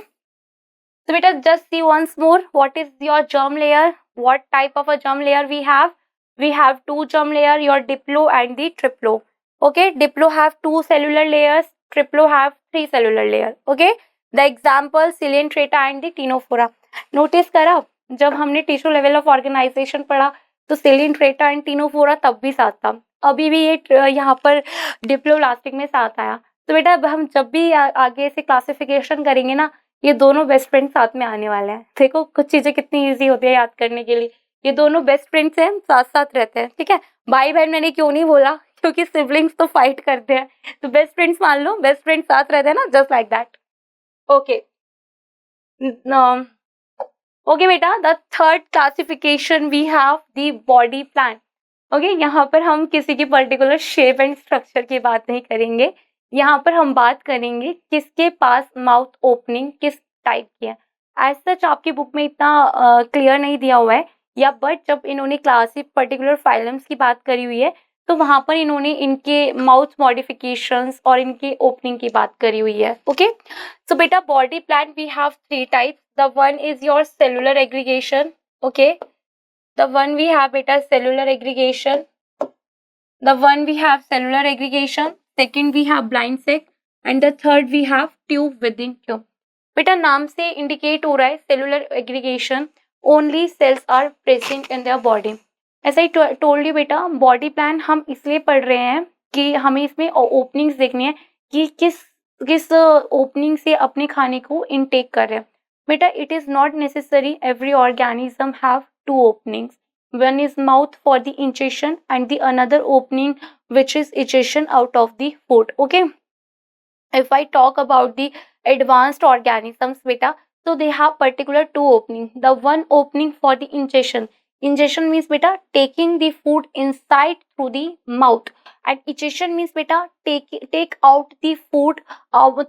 Speaker 1: So beta just see once more what is your germ layer. What type of a germ layer we have? We have two germ layer, your diplo and the triplo. Okay. Diplo have two cellular layers. Triplo have three cellular layer. Okay. The example Coelenterata and the Ctenophora. Notice करा जब हमने tissue level of organisation पढ़ा तो Coelenterata and Ctenophora तब भी साथ था, अभी भी ये यहाँ पर डिप्लोब्लास्टिक में साथ आया। तो बेटा अब हम जब भी आगे से क्लासिफिकेशन करेंगे ना, ये दोनों बेस्ट फ्रेंड साथ में आने वाले हैं। देखो कुछ चीजें कितनी इजी होती है याद करने के लिए। ये दोनों बेस्ट फ्रेंड्स हैं, साथ साथ रहते हैं। ठीक है, भाई बहन मैंने क्यों नहीं बोला, क्योंकि सिबलिंग्स तो फाइट करते हैं, तो बेस्ट फ्रेंड्स मान लो, बेस्ट फ्रेंड्स साथ रहते हैं ना, just like that. Okay okay बेटा, the third classification we have the body plan. Okay, यहाँ पर हम किसी की पर्टिकुलर शेप एंड स्ट्रक्चर की बात नहीं करेंगे, यहाँ पर हम बात करेंगे किसके पास माउथ ओपनिंग किस टाइप की है। एज सच आपकी बुक में इतना क्लियर नहीं दिया हुआ है, या बट जब इन्होंने क्लासिक पर्टिकुलर फाइलम्स की बात करी हुई है तो वहां पर इन्होंने इनके माउथ मॉडिफिकेशंस और इनके ओपनिंग की बात करी हुई है। ओके, सो बेटा body plan we have three types. The one is your cellular aggregation. Okay, the one we have बेटा cellular aggregation, the one we have cellular aggregation, second we have blind sac and the third we have tube within tube. बेटा नाम से indicate हो रहा है cellular aggregation, only cells are present in their body. ऐसा ही told you बेटा, body plan हम इसलिए पढ़ रहे हैं कि हमें इसमें ओपनिंग्स देखनी है कि किस ओपनिंग से अपने खाने को इनटेक कर रहे हैं। बेटा it is not necessary every organism have two openings, one is mouth for the ingestion and the another opening which is ejection out of the food. Okay, if I talk about the advanced organisms beta, so they have particular two opening. The one opening for the ingestion, Ingestion means beta taking the food inside through the mouth, and ejection means beta take out the food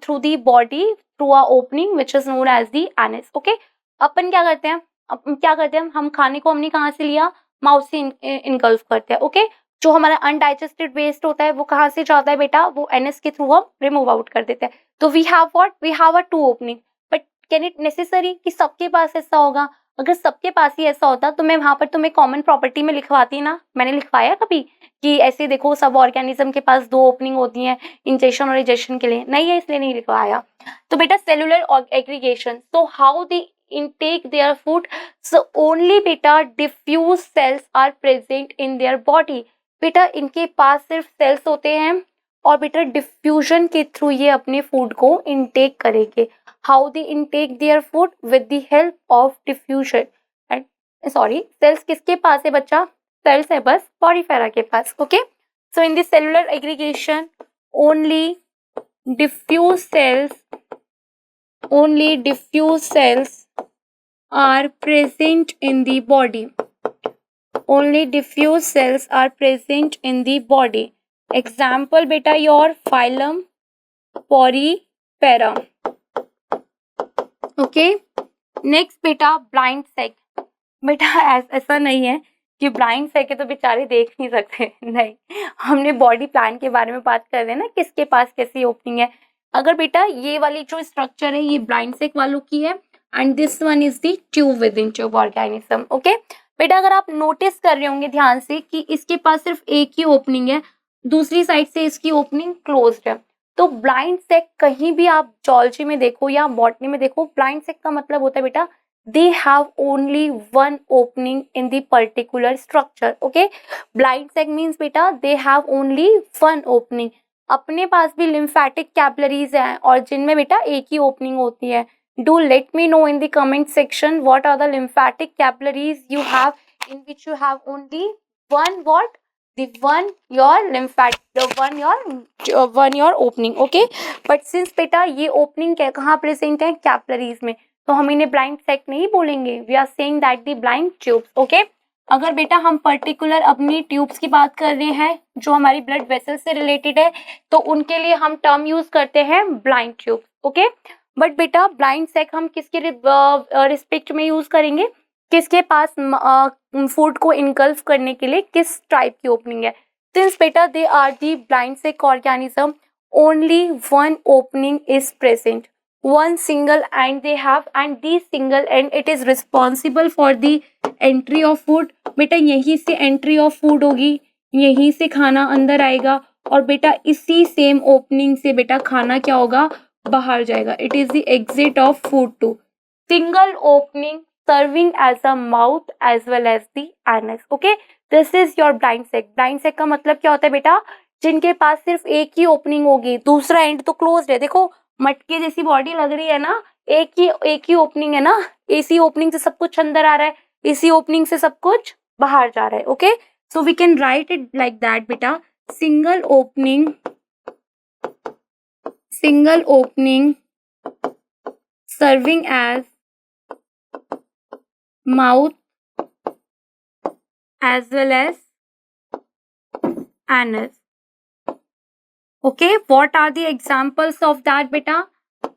Speaker 1: through the body through a opening which is known as the anus. Okay, अपन क्या करते हैं, हम खाने को हमने कहाँ से लिया, माउथ से इनगल्फ करते हैं. ओके, जो हमारा अनडाइजेस्टेड वेस्ट होता है वो कहाँ से जाता है बेटा, वो एनएस के थ्रू हम रिमूव आउट कर देते हैं. तो we have what, we have a two opening. But can it necessary कि सबके पास ऐसा होगा? अगर सबके पास ही ऐसा होता तो मैं वहां पर तुम्हें कॉमन प्रॉपर्टी में लिखवाती ना. मैंने लिखवाया कभी कि ऐसे देखो सब ऑर्गेनिज्म के पास 2 ओपनिंग होती हैं इंजेक्शन और इजेक्शन के लिए? नहीं है, इसलिए नहीं लिखवाया. तो बेटा cellular aggregation, so how they intake their food, so only beta diffuse cells are present in their body. बेटा इनके पास सिर्फ सेल्स होते हैं और बेटा डिफ्यूजन के थ्रू ये अपने फूड को इनटेक करेंगे. How they intake their food? With the help of diffusion. And sorry, cells किसके पास है बच्चा? सेल्स है बस पॉरीफेरा के पास. Okay, so in this cellular aggregation only diffuse cells are present in the body. Only diffuse cells are present in the body. Example beta your phylum Porifera. Okay, next beta blind sac. बेटा ऐसा नहीं है कि blind सेक है तो बेचारे देख नहीं सकते. नहीं, हमने बॉडी प्लान के बारे में बात कर रहे हैं ना, किसके पास कैसी ओपनिंग है. अगर बेटा ये वाली जो स्ट्रक्चर है ये ब्लाइंड सेक वालों की है, and this one is the tube within tube organism. Okay बेटा, अगर आप नोटिस कर रहे होंगे ध्यान से कि इसके पास सिर्फ एक ही ओपनिंग है, दूसरी साइड से इसकी ओपनिंग क्लोज्ड है. तो ब्लाइंड सेक कहीं भी आप जॉलजी में देखो या बॉटनी में देखो, ब्लाइंड सेक का मतलब होता है बेटा they have only one opening in the particular structure. Okay, blind sac means beta they have only one opening. अपने पास भी lymphatic capillaries हैं और जिनमें बेटा एक ही opening होती है. Do let me know in the comment section what are the lymphatic capillaries you have in which you have only one what, the one your lymphatic, the one your opening. Okay, but since बेटा ये opening कहाँ present है? capillaries में, तो हम इन्हें blind sac नहीं बोलेंगे. We are saying that the blind tubes. Okay, अगर बेटा हम पर्टिकुलर अपनी ट्यूब्स की बात कर रहे हैं जो हमारी ब्लड वेसल से रिलेटेड है, तो उनके लिए हम टर्म यूज करते हैं ब्लाइंड ट्यूब्स. ओके, बट बेटा ब्लाइंड सेक हम किसके रिस्पेक्ट में यूज करेंगे? किसके पास फूड को इनगल्फ करने के लिए किस टाइप की ओपनिंग है. सिंस बेटा they are the blind sac organism, only one opening is present, one single end they have, and this single end it is responsible for the entry of food. बेटा यहीं से entry of food होगी, यहीं से खाना अंदर आएगा और बेटा इसी सेम ओपनिंग से बेटा खाना क्या होगा? बाहर जाएगा. it is the exit of food too. Single opening serving as a mouth as well as the anus. Okay, this is your blind sac. blind sac का मतलब क्या होता है बेटा? जिनके पास सिर्फ एक ही ओपनिंग होगी, दूसरा एंड तो क्लोज्ड है. देखो मटके जैसी बॉडी लग रही है ना, एक ही ओपनिंग है ना, इसी ओपनिंग से सब कुछ अंदर आ रहा है, इसी ओपनिंग से सब कुछ बाहर जा रहा है. Okay, so we can write it like that बेटा, single opening serving as mouth as well as anus. Okay, what are the examples of that beta?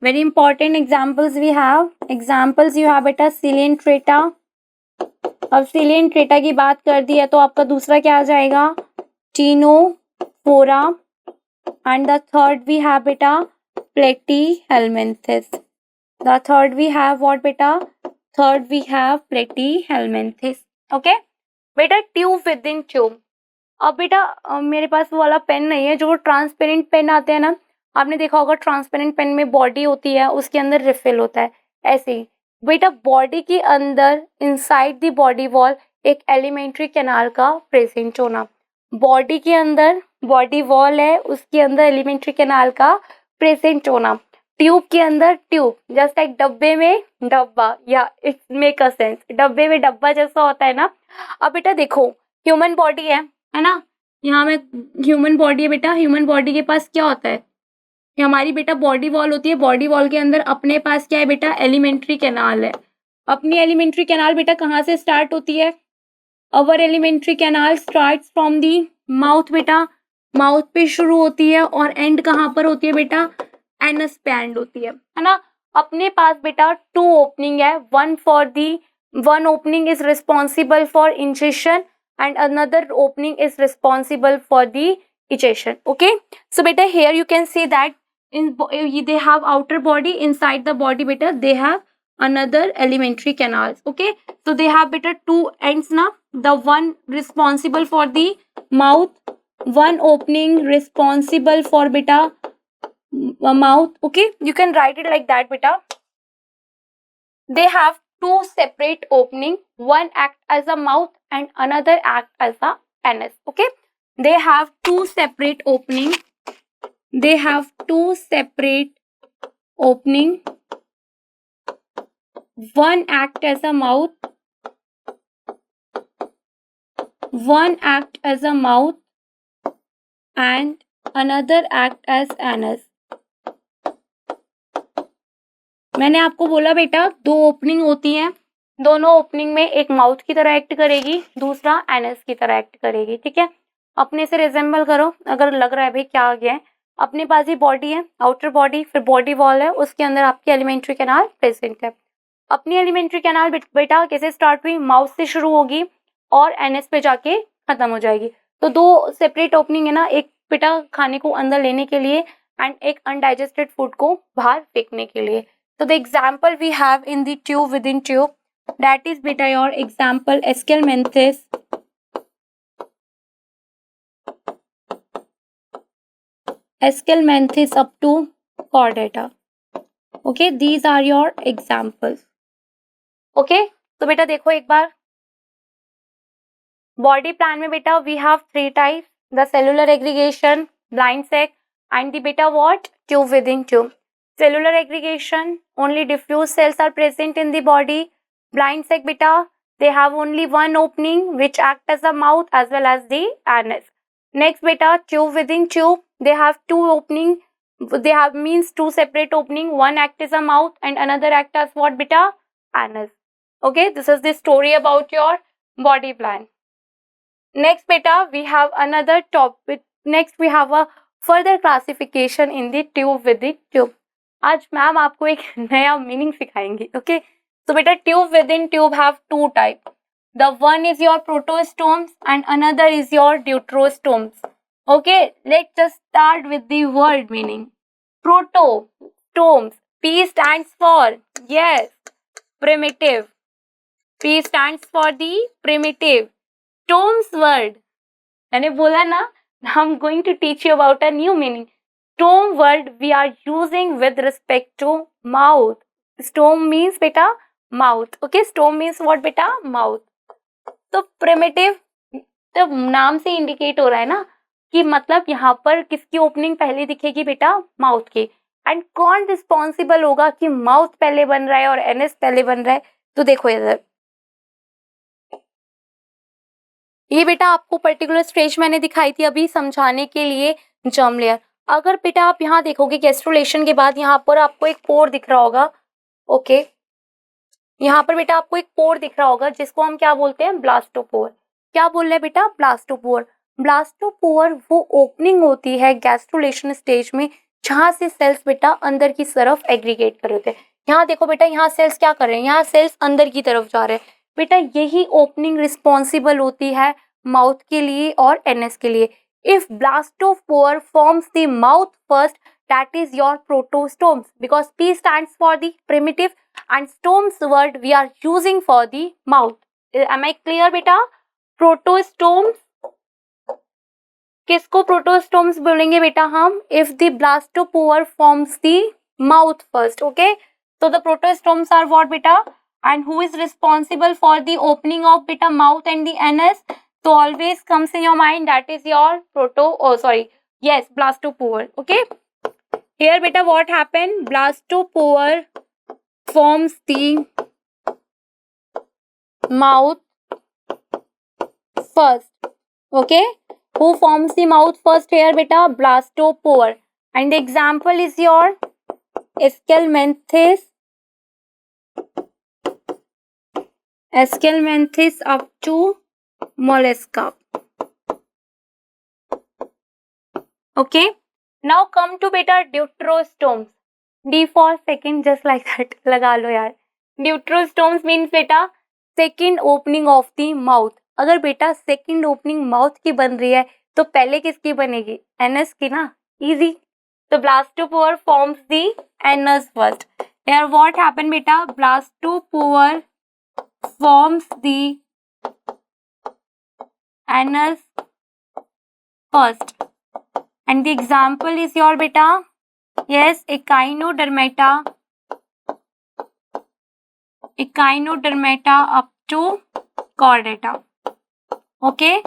Speaker 1: Very important examples we have. Examples you have beta Coelenterata. अब Coelenterata की बात कर दी है तो आपका दूसरा क्या आ जाएगा? Ctenophora. And the third we have beta Platyhelminthes. The third we have what beta? Third we have Platyhelminthes. Okay, बेटा tube within tube. अब बेटा मेरे पास वो वाला पेन नहीं है, जो ट्रांसपेरेंट पेन आते हैं ना, आपने देखा होगा ट्रांसपेरेंट पेन में बॉडी होती है, उसके अंदर रिफिल होता है. ऐसे ही बेटा बॉडी के अंदर इनसाइड द बॉडी वॉल एक एलिमेंट्री कैनाल का प्रेजेंट होना. बॉडी के अंदर बॉडी वॉल है, उसके अंदर एलिमेंट्री कैनाल का प्रेजेंट होना. ट्यूब के अंदर ट्यूब, जस्ट लाइक डब्बे में डब्बा, या इट मेक अ सेंस, डब्बे में डब्बा जैसा होता है ना. अब बेटा देखो ह्यूमन बॉडी है ना, यहाँ में ह्यूमन बॉडी है बेटा. ह्यूमन बॉडी के पास क्या होता है? हमारी बेटा बॉडी वॉल होती है, बॉडी वॉल के अंदर अपने पास क्या है बेटा? एलिमेंट्री कैनाल है. अपनी एलिमेंट्री कैनाल बेटा कहाँ से स्टार्ट होती है? Our alimentary canal starts from the mouth बेटा, माउथ पे शुरू होती है और एंड कहाँ पर होती है बेटा, एनस पे एंड होती है ना। अपने पास बेटा 2 ओपनिंग है, one opening is responsible for ingestion and another opening is responsible for the ejection. Okay, so beta here you can see that they have outer body, inside the body beta they have another alimentary canals. Okay, so they have beta 2 ends now, the one responsible for the mouth, one opening responsible for beta mouth. Okay, you can write it like that beta. They have 2 separate opening, one act as a mouth and another act as a anus. Okay, they have 2 separate opening, they have 2 separate opening, one act as a mouth, one act as a mouth and another act as anus. मैंने आपको बोला बेटा 2 opening होती हैं, दोनों opening में एक mouth की तरह एक्ट करेगी, दूसरा एनस की तरह एक्ट करेगी. ठीक है, अपने से रिजेंबल करो अगर लग रहा है भाई क्या आ गया है. अपने पास ही बॉडी है, आउटर बॉडी, फिर बॉडी वॉल है, उसके अंदर आपकी एलिमेंट्री कैनाल प्रेजेंट है. अपनी एलिमेंट्री कैनाल बेटा कैसे स्टार्ट हुई, माउथ से शुरू होगी और एनएस पे जाके खत्म हो जाएगी. तो 2 सेपरेट ओपनिंग है ना, एक बेटा खाने को अंदर लेने के लिए एंड एक अनडाइजेस्टेड फूड को बाहर फेंकने के लिए. So the example we have in the tube within tube, that is beta your example Aschelminthes, Aschelminthes up to chordata. Okay, these are your examples. Okay, तो बेटा देखो एक बार बॉडी प्लान में बेटा we have 3 types, the cellular aggregation, blind sac and the beta what, tube within tube. Cellular aggregation, only diffuse cells are present in the body. Blind sac beta, they have only one opening which act as a mouth as well as the anus. Next beta, tube within tube, they have 2 opening, they have means 2 separate opening, one act as a mouth and another act as what beta, anus. Okay, this is the story about your body plan. Next beta, we have another topic, next we have a further classification in the tube within tube. आज ma'am आपको एक नया meaning सिखाएंगी. Okay, so बेटा tube within tube have 2 type, the one is your protostomes and another is your deuterostomes. Okay, let's just start with the word meaning. Protostomes, P stands for yes primitive, P stands for the primitive. Stomes word, मैंने बोला ना, I'm going to teach you about a new meaning. Stome word we are using with respect to mouth. Stome means beta mouth. Okay, stome means what beta, mouth. तो primitive तो नाम से indicate हो रहा है ना कि मतलब यहाँ पर किसकी ओपनिंग पहले दिखेगी बेटा, माउथ की. एंड कौन रिस्पॉन्सिबल होगा कि माउथ पहले बन रहा है और एनएस पहले बन रहा है. तो देखो इधर ये बेटा आपको पर्टिकुलर स्टेज मैंने दिखाई थी अभी समझाने के लिए, जर्म लेयर. अगर बेटा आप यहाँ देखोगे गैस्ट्रुलेशन के बाद यहाँ पर आपको एक पोर दिख रहा होगा. ओके, यहाँ पर बेटा आपको एक पोर दिख रहा होगा जिसको हम क्या बोलते हैं, ब्लास्टोपोर. क्या बोल रहे हैं बेटा, ब्लास्टोपोर. ब्लास्टोपोर वो ओपनिंग होती है गैस्ट्रुलेशन स्टेज में जहाँ से सेल्स बेटा अंदर की तरफ एग्रीगेट कर रहे होते हैं. यहाँ देखो बेटा, यहाँ सेल्स क्या कर रहे हैं, यहाँ सेल्स अंदर की तरफ जा रहे हैं. बेटा यही ओपनिंग रिस्पॉन्सिबल होती है माउथ के लिए और एनएस के लिए. If blastopore forms the mouth first, that is your protostomes, because P stands for the primitive and stomes word we are using for the mouth. Am I clear बेटा? Protostomes, किसको protostomes बोलेंगे बेटा हम, if the blastopore forms the mouth first. Okay, so the protostomes are what beta, and who is responsible for the opening of beta mouth and the anus? So always comes in your mind, that is your blastopore. Okay, here beta what happened, blastopore forms the mouth first. Okay, who forms the mouth first here beta, blastopore. And the example is your Aschelminthes up to mollusca. Okay. Now come to beta deuterostomes. D for second, just like that. लगा लो यार. Deuterostomes means बेटा second opening of the mouth. अगर बेटा second opening mouth की बन रही है तो पहले किसकी बनेगी? Anus की ना. Easy. So blastopore forms the anus first. Here what happened बेटा? Blastopore forms the anus first. And the example is your beta. Yes, echinodermata up to chordata. Okay.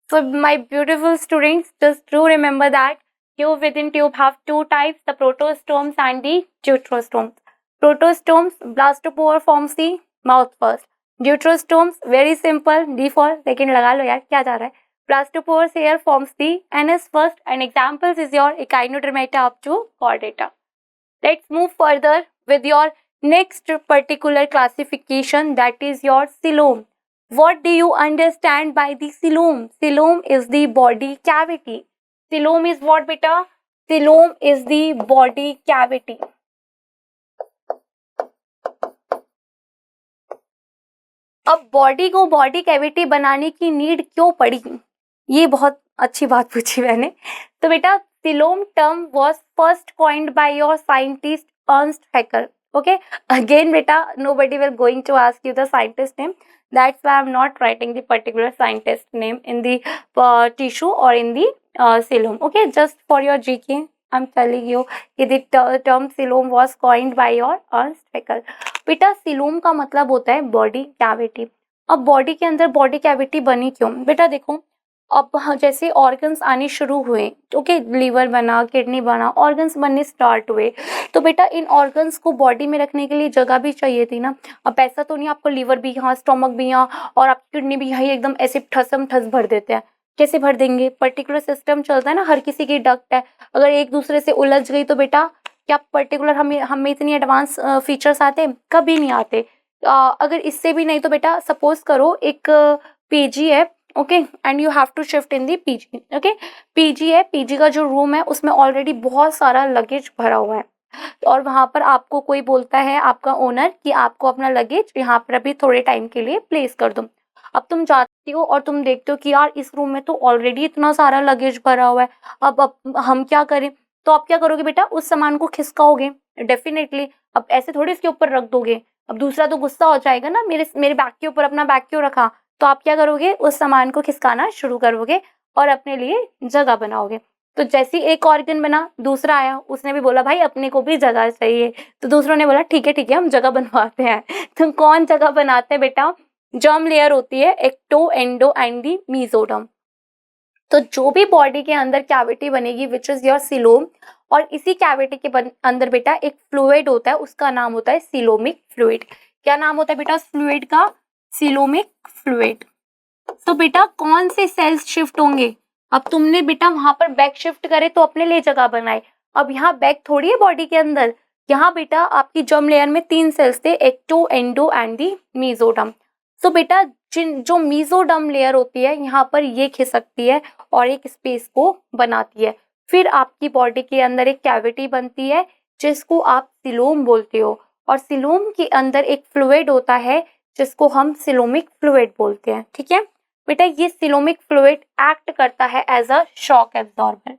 Speaker 1: So my beautiful students, just do remember that tube within tube have two types, the protostomes and the deuterostomes. Protostomes, blastopore forms the mouth first. Deuterostomes, very simple, D for second लगा लो यार, क्या जा रहा है? Blastopores here forms the anus first, and examples is your echinodermata up to chordata. Let's move further with your next particular classification, that is your coelom. What do you understand by the coelom? Coelom is the body cavity. Coelom is what beta? Coelom is the body cavity. अब body को body cavity बनाने की need क्यों पड़ी? ये बहुत अच्छी बात पूछी मैंने. तो बेटा coelom term was first coined by your scientist Ernst Haeckel. Okay, again beta nobody will going to ask you the scientist name. That's why I'm not writing the particular scientist name in the tissue or in the coelom. Okay, just for your GK I'm telling you the term coelom was coined by your Ernst Haeckel. बेटा coelom का मतलब होता है body cavity. अब body के अंदर body cavity बनी क्यों? बेटा देखो, अब जैसे ऑर्गन्स आने शुरू हुए, ओके, लीवर बना, किडनी बना, ऑर्गन्स बनने स्टार्ट हुए, तो बेटा इन ऑर्गन्स को बॉडी में रखने के लिए जगह भी चाहिए थी ना. अब ऐसा तो नहीं आपको लीवर भी यहाँ, स्टोमक भी यहाँ और आपकी किडनी भी यहाँ एकदम ऐसे ठसम ठस भर देते हैं. कैसे भर देंगे? पर्टिकुलर सिस्टम चलता है ना, हर किसी की डक्ट है. अगर एक दूसरे से उलझ गई तो बेटा क्या पर्टिकुलर हमें इतनी एडवांस फीचर्स आते? कभी नहीं आते. अगर इससे भी नहीं तो बेटा सपोज करो एक पीजी है, okay, and you have to shift in the PG. Okay, PG है, पीजी का जो रूम है उसमें ऑलरेडी बहुत सारा लगेज भरा हुआ है और वहां पर आपको कोई बोलता है, आपका ओनर, कि आपको अपना लगेज यहाँ पर अभी थोड़े टाइम के लिए प्लेस कर दो. अब तुम जाती हो और तुम देखते हो कि यार इस रूम में तो ऑलरेडी इतना सारा लगेज भरा हुआ है, अब हम क्या करें? तो आप क्या करोगे बेटा? उस सामान को खिसकाओगे डेफिनेटली. अब ऐसे थोड़ी इसके ऊपर रख दोगे, अब दूसरा तो गुस्सा हो जाएगा ना, मेरे बैग के ऊपर अपना बैग क्यों रखा? तो आप क्या करोगे? उस सामान को खिसकाना शुरू करोगे और अपने लिए जगह बनाओगे. तो जैसे एक ऑर्गन बना, दूसरा आया, उसने भी बोला भाई अपने को भी जगह चाहिए, तो दूसरों ने बोला ठीक है हम जगह बनवाते हैं. तो कौन जगह बनाते हैं बेटा? जर्म लेयर होती है, ecto, endo and the mesoderm. तो जो भी बॉडी के अंदर कैविटी बनेगी विच इज योर सीलोम, और इसी कैविटी के अंदर बेटा एक फ्लूइड होता है, उसका नाम होता है सीलोमिक फ्लूइड. क्या नाम होता है बेटा उस फ्लूइड का? Coelomic fluid. तो बेटा कौन से सेल्स शिफ्ट होंगे? अब तुमने बेटा वहां पर बैग शिफ्ट करे तो अपने लिए जगह बनाए. अब यहाँ बैग थोड़ी है बॉडी के अंदर. यहाँ बेटा आपकी जर्म लेयर में 3 सेल्स थे, ecto, endo and the mesoderm. तो बेटा जो मीजोडर्म लेयर होती है यहाँ पर ये खिसकती है और एक स्पेस को बनाती है. फिर आपकी बॉडी के अंदर एक कैविटी बनती है जिसको आप सीलोम बोलते हो, और सीलोम के अंदर एक फ्लूइड होता है जिसको हम सीलोमिक फ्लूइड बोलते हैं. ठीक है बेटा, ये सीलोमिक फ्लूइड एक्ट करता है as a shock absorber.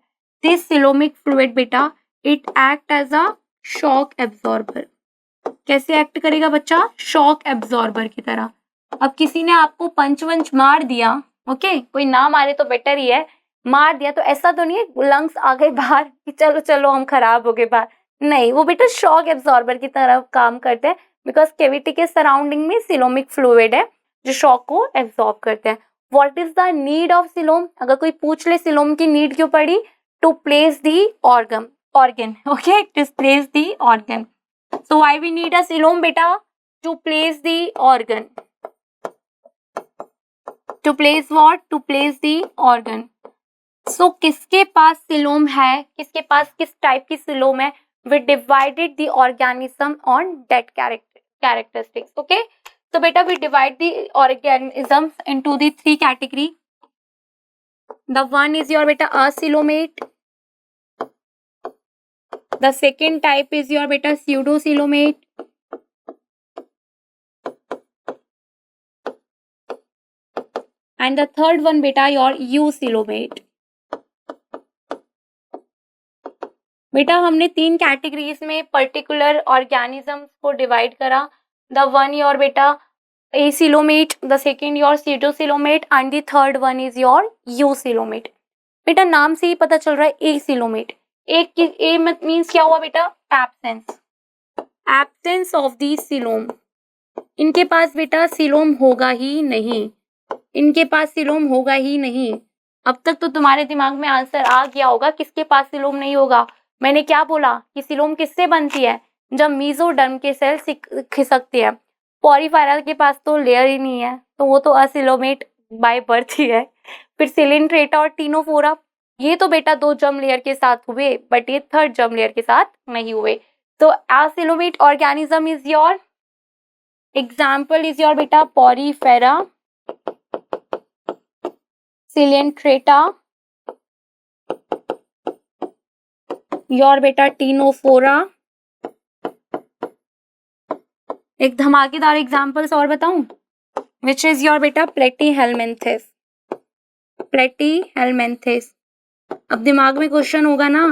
Speaker 1: This coelomic fluid बेटा it act as a shock absorber. कैसे एक्ट करेगा बच्चा? शॉक एब्जॉर्बर की तरह. अब किसी ने आपको पंच वंच मार दिया, ओके, कोई ना मारे तो बेटर ही है, मार दिया तो ऐसा तो नहीं है लंग्स आ गए बाहर कि चलो हम खराब हो गए बाहर. नहीं, वो बेटा शॉक एब्जॉर्बर की तरह काम करते हैं, बिकॉज कैविटी के सराउंडिंग में सीलोमिक फ्लूइड है जो शॉक को एब्जॉर्ब करते हैं. What is the need of coelom? अगर कोई पूछ ले सीलोम की नीड क्यों पड़ी? To place the organ, okay, to place the organ. So why we need a coelom बेटा? To place the organ. To place what? To place the organ. So किसके पास सीलोम है, किसके पास किस टाइप की सीलोम है? We divided the organism on that characteristics. Okay, So beta, we divide the organisms into the three category. The one is your beta acoelomate. The second type is your beta pseudocoelomate. And the third one beta your eucoelomate. बेटा हमने तीन categories में particular organisms को divide करा. The one your बेटा acoelomate, the second your pseudocoelomate and the third one is your eucoelomate. बेटा नाम से ही पता चल रहा है acoelomate. एक ए मीन्स क्या हुआ बेटा? Absence of the coelom. इनके पास बेटा सीलोम होगा ही नहीं, इनके पास सीलोम होगा ही नहीं. अब तक तो तुम्हारे दिमाग में आंसर आ गया होगा किसके पास सीलोम नहीं होगा. मैंने क्या बोला कि सीलोम किससे बनती है? जब मीजोडर्म के सेल खिसकते हैं. पॉरीफेरा के पास तो लेयर ही नहीं है, तो वो तो असीलोमेट बाय बर्थ ही है. फिर सिलिंट्रेटा और टीनोफोरा, ये तो बेटा दो जर्म लेयर के साथ हुए, बट ये थर्ड जर्म लेयर के साथ नहीं हुए. तो acoelomate organism is your example is your बेटा पॉरीफेरा, सिलिंट्रेटा, योर बेटा टीनोफोरा. एक धमाकेदार एग्जाम्पल्स और बताऊं, विच इज योर बेटा प्लेटीहेलमिन्थेस. प्लेटीहेलमिन्थेस. अब दिमाग में क्वेश्चन होगा ना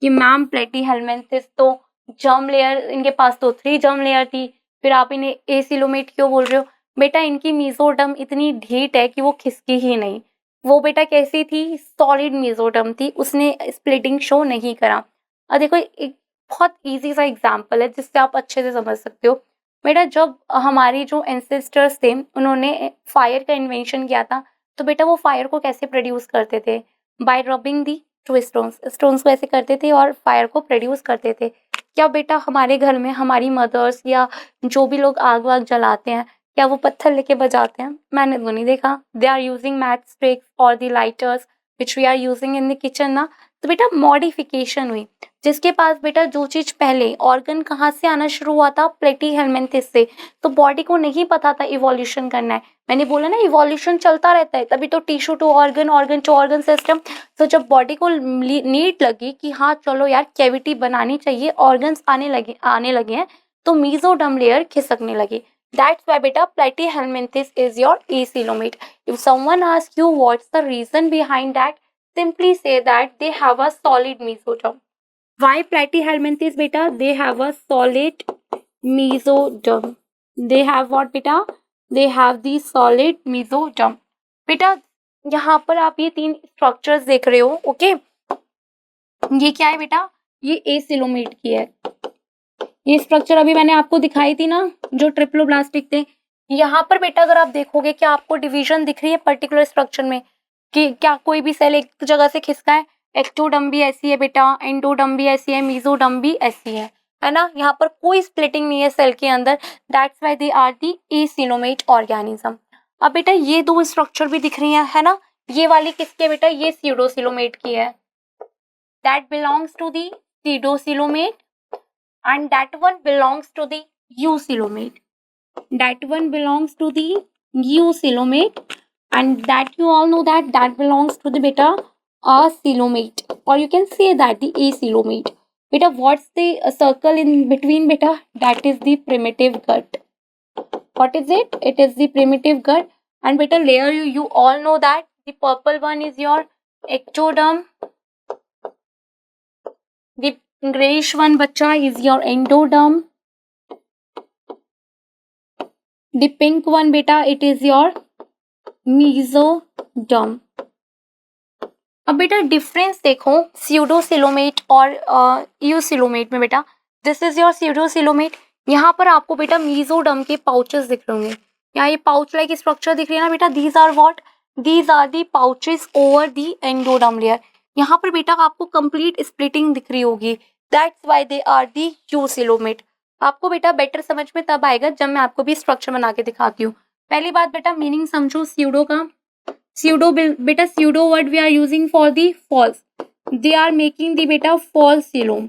Speaker 1: कि मैम प्लेटीहेलमिन्थेस तो जर्म लेयर, इनके पास तो 3 जर्म लेयर थी, फिर आप इन्हें एसिलोमेट क्यों बोल रहे हो? बेटा इनकी मीजोडर्म इतनी ढीठ है कि वो खिसकी ही नहीं. वो बेटा कैसी थी? सॉलिड मीजोडर्म थी, उसने स्प्लिटिंग शो नहीं करा. और देखो एक बहुत इजी सा एग्जाम्पल है जिससे आप अच्छे से समझ सकते हो. बेटा जब हमारे जो एंसेस्टर्स थे उन्होंने फायर का इन्वेंशन किया था, तो बेटा वो फायर को कैसे प्रोड्यूस करते थे? By rubbing the two stones. Stones को ऐसे करते थे और फायर को प्रोड्यूस करते थे. क्या बेटा हमारे घर में हमारी मदर्स या जो भी लोग आग वाग जलाते हैं, क्या वो पत्थर लेके बजाते हैं? मैंने तो नहीं देखा. They are using match sticks और the lighters which we are using in the kitchen ना. तो बेटा मॉडिफिकेशन हुई. जिसके पास बेटा जो चीज पहले ऑर्गन कहाँ से आना शुरू हुआ था? प्लेटीहेलमिन्थेस से. तो बॉडी को नहीं पता था इवोल्यूशन करना है. मैंने बोला ना इवोल्यूशन चलता रहता है, तभी तो tissue to organ, organ to organ system. तो जब बॉडी को नीड लगी कि हाँ चलो यार कैविटी बनानी चाहिए, ऑर्गन्स आने लगे हैं, तो मीजोडर्म लेयर खिसकने लगी. That's why beta platyhelminthes is your acoelomate. If someone asks you what's the reason behind that, simply say that they have a solid mesoderm. Why platyhelminthes beta? They have a solid mesoderm. They have what beta? They have the solid mesoderm. बेटा यहाँ पर आप ये 3 structures देख रहे हो. Okay, ये क्या है बेटा? ये acoelomate की है. ये स्ट्रक्चर अभी मैंने आपको दिखाई थी ना, जो ट्रिप्लोब्लास्टिक थे. यहाँ पर बेटा अगर आप देखोगे क्या आपको डिवीजन दिख रही है पर्टिकुलर स्ट्रक्चर में कि क्या कोई भी सेल एक जगह से खिसका है? एक्टोडर्म भी ऐसी है बेटा, एंडोडर्म भी ऐसी है, मीजोडर्म भी ऐसी है ना. यहाँ पर कोई स्प्लिटिंग नहीं है सेल के अंदर. That's why they are the acoelomate organism. अब बेटा ये 2 स्ट्रक्चर भी दिख रही है ना. ये वाली किसके बेटा? ये pseudocoelomate की है. That belongs to the pseudocoelomate and that one belongs to the eucoelomate. That one belongs to the eucoelomate and that you all know that that belongs to the beta acoelomate, or you can say that the acoelomate. Beta, what's the circle in between beta? That is the primitive gut. What is it? It is the primitive gut. And beta layer you all know that the purple one is your ectoderm. The grayish one bacha is your endoderm. The pink one beta, it is your mesoderm. अब बेटा difference देखो pseudocoelomate और eucoelomate में बेटा. This is your pseudocoelomate. यहाँ पर आपको बेटा mesoderm के पाउचेस दिख रहे होंगे. यहाँ ये पाउच लाइक स्ट्रक्चर दिख रही है ना बेटा. These are what? These are the pouches over the endoderm layer. यहाँ पर बेटा आपको कंप्लीट स्प्लिटिंग दिख रही होगी. That's why they are the eucoelomate. आपको बेटा बेटर समझ में तब आएगा जब मैं आपको भी स्ट्रक्चर बना के दिखाती हूँ. पहली बात बेटा मीनिंग समझो स्यूडो का. स्यूडो बेटा pseudo word we are using for the false. They are making the बेटा false coelom.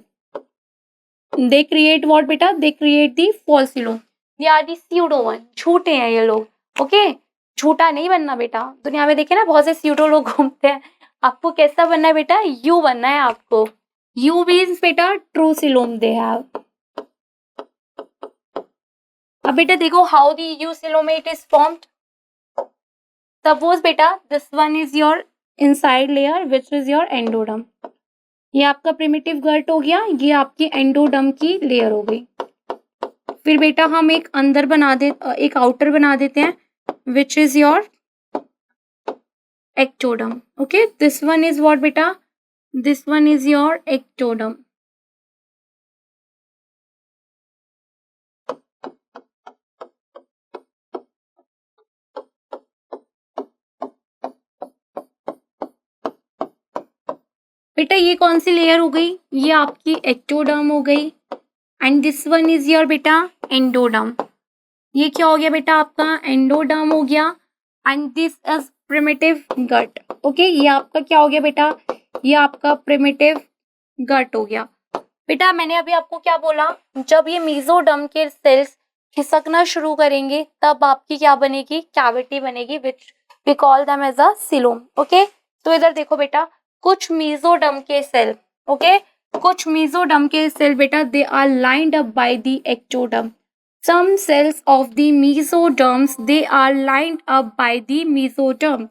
Speaker 1: They create what बेटा? They create the false coelom. They are the pseudo one, झूठे हैं ये लोग, ओके। झूठा नहीं बनना बेटा, दुनिया में देखे ना बहुत से स्यूडो लोग घूमते हैं, आपको कैसा बनना है बेटा, यू बनना है आपको। यू मीन्स बेटा ट्रू सिलोम दे हैव। अब बेटा देखो how the eucoelomate is formed. Suppose बेटा this one is your inside layer which is your endoderm, ये आपका प्रिमिटिव गर्ट हो गया, ये आपकी एंडोडर्म की लेयर हो गई। फिर बेटा हम एक अंदर एक आउटर बना देते हैं विच is your ectoderm, okay, this one is what beta, this one is your ectoderm। बेटा ये कौन सी लेयर हो गई, ये आपकी ectoderm हो गई। And this one is your बेटा एंडोडर्म, ये क्या हो गया बेटा आपका एंडोडर्म हो गया। And this is primitive gut, okay, ये आपका क्या हो गया बेटा, ये आपका प्रिमिटिव गट हो गया। बेटा मैंने अभी आपको क्या बोला, जब ये मेसोडर्म के सेल्स खिसकना शुरू करेंगे तब आपकी क्या बनेगी, कैविटी बनेगी which we call them as a coelom, okay. तो इधर देखो बेटा कुछ मेसोडर्म के सेल, ओके, कुछ मेसोडर्म के सेल बेटा they are lined up by the ectoderm. Some cells of the mesoderms they are lined up by the mesoderm।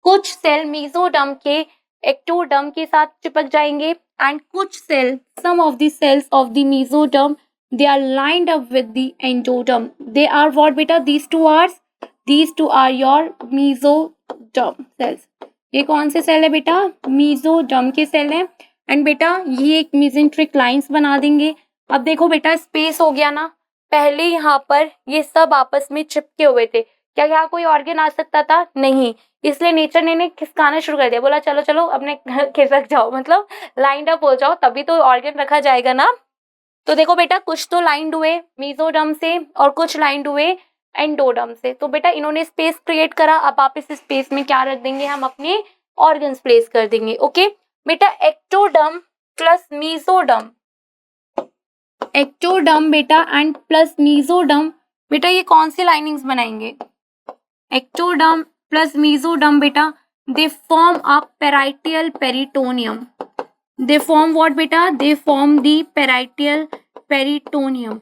Speaker 1: कुछ सेल मेसोडर्म के एक्टोडर्म के साथ चिपक जाएंगे एंड कुछ cell some of the cells of the mesoderm they are lined up with the endoderm। they are what beta, these two are your mesoderm cells। ये कौन से सेल है बेटा, मेसोडर्म के सेल है। एंड बेटा ये एक मेसेंट्रिक लाइंस बना देंगे। अब देखो बेटा स्पेस हो गया ना, पहले यहाँ पर ये सब आपस में चिपके हुए थे, क्या यहाँ कोई ऑर्गन आ सकता था, नहीं, इसलिए नेचर ने इन्हें खिसकाना शुरू कर दिया, बोला चलो चलो अपने खिसक जाओ, मतलब लाइंड अप हो जाओ, तभी तो ऑर्गन रखा जाएगा ना। तो देखो बेटा कुछ तो लाइंड हुए मेसोडर्म से और कुछ लाइंड हुए एंडोडर्म से। तो बेटा इन्होंने स्पेस क्रिएट करा, अब आप इस स्पेस में क्या रख देंगे, हम अपने ऑर्गन्स प्लेस कर देंगे, ओके। बेटा एक्टोडर्म प्लस मेसोडर्म, एक्टोडर्म बेटा एंड प्लस मेसोडर्म, बेटा ये कौन सी लाइनिंग्स बनाएंगे, एक्टोडर्म प्लस मेसोडर्म बेटा they form a parietal peritoneum. They form what बेटा, they form the parietal peritoneum.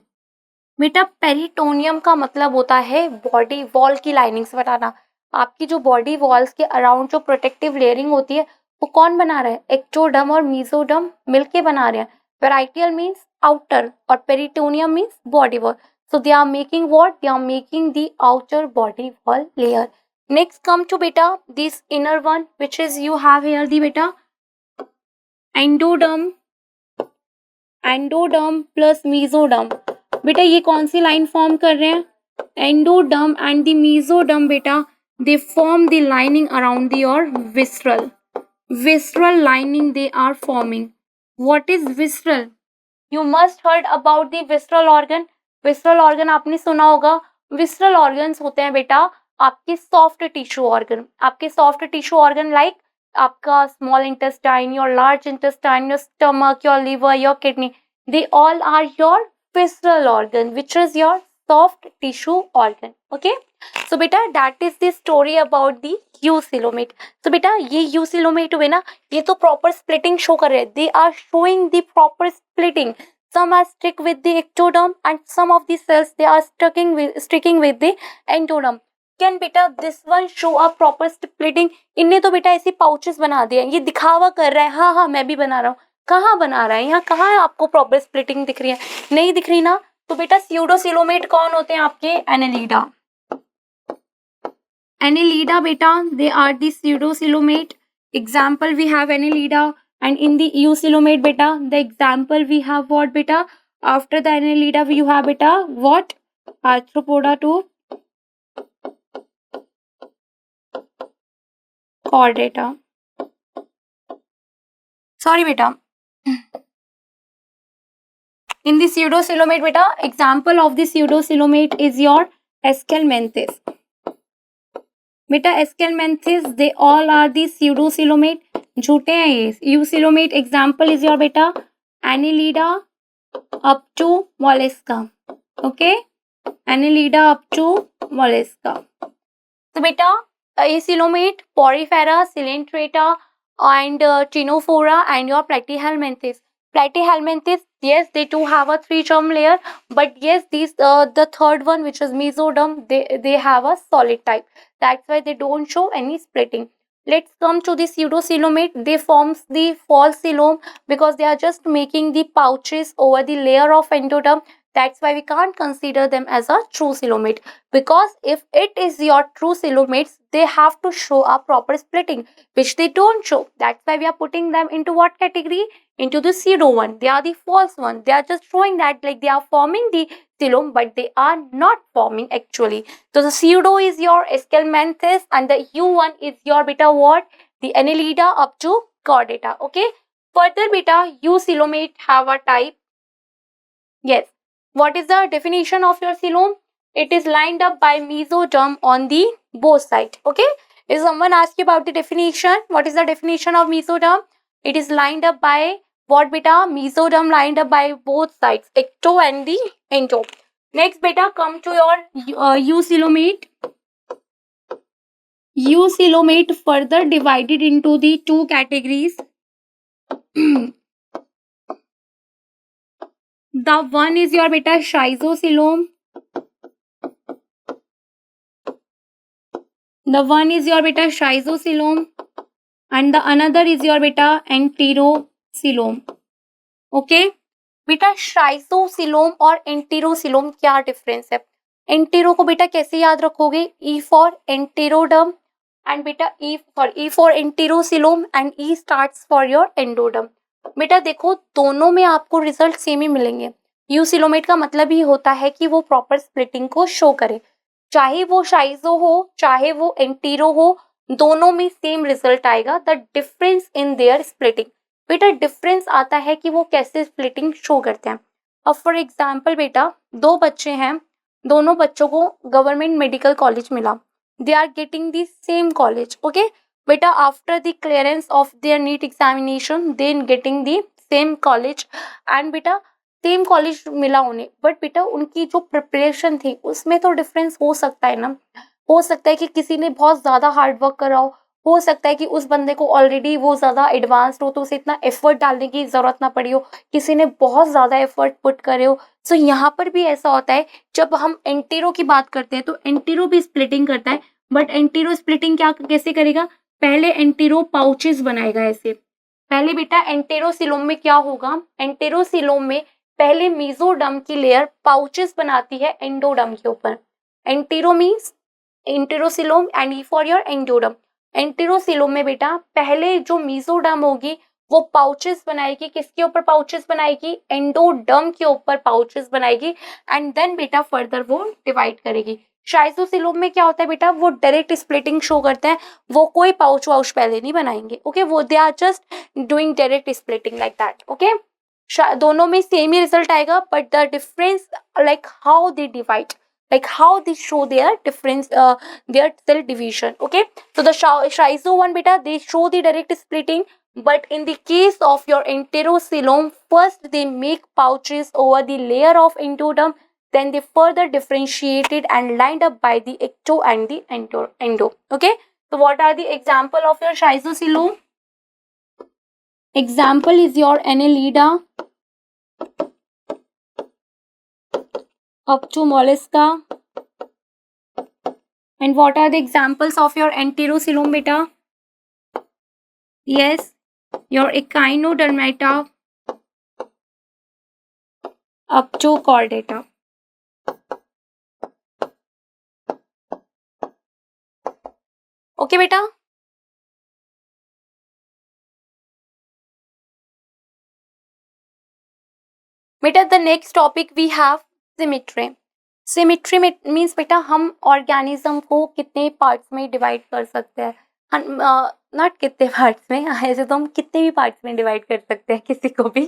Speaker 1: बेटा पेरिटोनियम का मतलब होता है बॉडी वॉल की लाइनिंग्स बनाना। आपकी जो बॉडी वॉल्स के अराउंड जो प्रोटेक्टिव लेयरिंग होती है वो कौन बना रहा है, एक्टोडर्म और मेसोडर्म मिलके बना रहे हैं। पेराइटियल means outer or peritoneum means body wall, so they are making what, they are making the outer body wall layer। Next come to beta this inner one which is you have here the beta endoderm, endoderm plus mesoderm। बेटा ये कौन सी line form कर रहे हैं, endoderm and the mesoderm बेटा they form the lining around the your visceral lining they are forming। what is visceral, You must heard about the visceral organ। visceral organ आपने सुना होगा। visceral organs होते हैं बेटा आपके soft tissue organ, आपके soft tissue organ like आपका small intestine, your large intestine, your stomach, your liver, your kidney, they all are your visceral organ which is your soft tissue organ, okay। so beta that is the story about the eucoelomate। so beta ये eucoelomate हुए ना, ये तो proper splitting show कर रहे हैं, they are showing the proper splitting। some are stick with the ectoderm and some of the cells they are sticking with the endoderm। can beta this one show a proper splitting। इनने तो बेटा ऐसे pouches बना दिए, ये दिखावा कर रहा है, हाँ हाँ मैं भी बना रहा हूँ, कहाँ बना रहा है, यहाँ कहाँ है आपको प्रॉपर स्प्लिटिंग दिख रही है, नहीं दिख रही ना। तो बेटा स्यूडोसिलोमेट कौन होते हैं आपके, Annelida. Annelida beta they are the pseudocoelomate। example we have Annelida and in the eucoelomate beta the example we have what beta, after the Annelida you have beta what, Arthropoda to chordata, sorry beta। in the pseudocoelomate beta example of the pseudocoelomate is your Aschelminthes। बेटा Aschelminthes they all are the pseudocoelomate, झूठे हैं ये। Eucoelomate example is your बेटा Annelida up to Mollusca, okay. Annelida up to mollusca. So beta, Aesilomate, Porifera, Coelenterata, and Ctenophora, and your Platyhelminthes. Platyhelminthes, yes, they do have a three-germ layer, but yes, these the third one, which is Mesoderm, they have a solid type. That's why they don't show any splitting. Let's come to the pseudocoelomate. They forms the false coelom because they are just making the pouches over the layer of endoderm. That's why we can't consider them as a true coelomate, because if it is your true coelomates, they have to show a proper splitting, which they don't show. That's why we are putting them into what category? Into the pseudo one. They are the false one. They are just showing that like they are forming the coelom, but they are not forming actually. So the pseudo is your Escalmanthus and the U1 is your beta what? The Annelida up to Chordata. Okay. Further beta, U coelomate have a type. Yes. What is the definition of your coelom? It is lined up by mesoderm on the both sides. Okay. If someone asks you about the definition, what is the definition of mesoderm? It is lined up by what beta? Mesoderm lined up by both sides, ecto and the endo. Next beta, come to your eucoelomate. Eucoelomate further divided into the two categories. The one is your beta schizocilome. The one is your beta schizocilome and the another is your beta enterocoelome. Okay, बेटा श्राइसोसिलोम और एंटेरोसिलोम क्या difference है? Entero को बेटा कैसे याद रखोगे? E for enteroderm and बेटा E for enterocoelom and E starts for your endoderm. बेटा देखो दोनों में आपको रिजल्ट सेम ही मिलेंगे. यूसिलोमेट का मतलब ही होता है कि वो प्रॉपर स्प्लिटिंग को शो करे, चाहे वो शाइजो हो चाहे वो एंटीरो हो, दोनों में सेम रिजल्ट आएगा. The difference in their splitting, बेटा डिफरेंस आता है कि वो कैसे स्प्लिटिंग शो करते हैं. अब फॉर एग्जाम्पल बेटा दो बच्चे हैं, दोनों बच्चों को गवर्नमेंट मेडिकल कॉलेज मिला, they are getting the same college. Okay बेटा, after the clearance of their NEET examination they getting the same college and बेटा सेम कॉलेज मिला उन्हें, बट बेटा उनकी जो प्रिपरेशन थी उसमें तो डिफरेंस हो सकता है ना. हो सकता है कि किसी ने बहुत ज्यादा हार्ड वर्क करा हो सकता है कि उस बंदे को ऑलरेडी वो ज्यादा एडवांस्ड हो तो उसे इतना एफर्ट डालने की जरूरत ना पड़ी हो, किसी ने बहुत ज्यादा एफर्ट पुट करे हो. सो यहाँ पर भी ऐसा होता है. जब हम एंटेरो की बात करते हैं तो एंटेरो भी स्प्लिटिंग करता है, बट एंटेरो स्प्लिटिंग क्या कैसे करेगा? पहले एंटेरो पाउचेस बनाएगा ऐसे. पहले बेटा एंटेरोसिलोम में क्या होगा? एंटेरोसिलोम में पहले मेसोडर्म की लेयर पाउचेस बनाती है एंडोडर्म के ऊपर. Entero means enterocoelom and E for your endoderm. Enterocoelom में बेटा पहले जो मेसोडर्म होगी वो पाउचेस बनाएगी. किसके ऊपर पाउचेस बनाएगी? एंडोडर्म के ऊपर पाउचेस बनाएगी एंड देन बेटा फर्दर वो डिवाइड करेगी. शाइजोसिलोम में क्या होता है बेटा? वो डायरेक्ट स्प्लिटिंग शो करते हैं, वो कोई पाउच वाउच पहले नहीं बनाएंगे. ओके वो they are just doing direct splitting like that. Okay दोनों में सेम ही रिजल्ट आएगा, but the difference like how they divide, like how they show their difference, their cell division. Okay, so the schizo one beta they show the direct splitting, but in the case of your enterocoelom first they make pouches over the layer of endoderm, then they further differentiated and lined up by the ecto and the endo. Okay, so what are the example of your schizocoelom? Example is your Annelida up to mollusca. And what are the examples of your enterocoelom beta? Yes, your echinodermata up to chordata. Okay beta, बेटा the next topic we have symmetry. Symmetry means बेटा हम organism को कितने parts में divide कर सकते हैं. Not कितने पार्ट्स में, ऐसे तो हम कितने भी पार्ट्स में डिवाइड कर सकते हैं किसी को भी.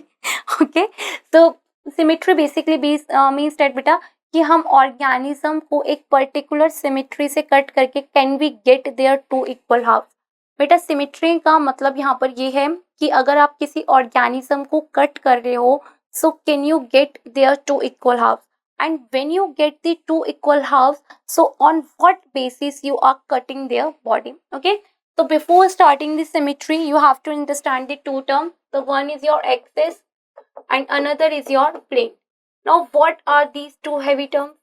Speaker 1: ओके तो सिमिट्री बेसिकली मीन्स दैट बेटा कि हम ऑर्गेनिज्म को एक पर्टिकुलर सिमिट्री से कट करके can we get their two equal half. बेटा सिमिट्री का मतलब यहाँ पर ये है कि अगर आप किसी ऑर्गेनिज्म को कट कर रहे हो so can you get their two equal half. and when you get the two equal halves, so on what basis you are cutting their body. Okay, so before starting the symmetry, you have to understand the two terms. The one is your axis and another is your plane. Now what are these two heavy terms?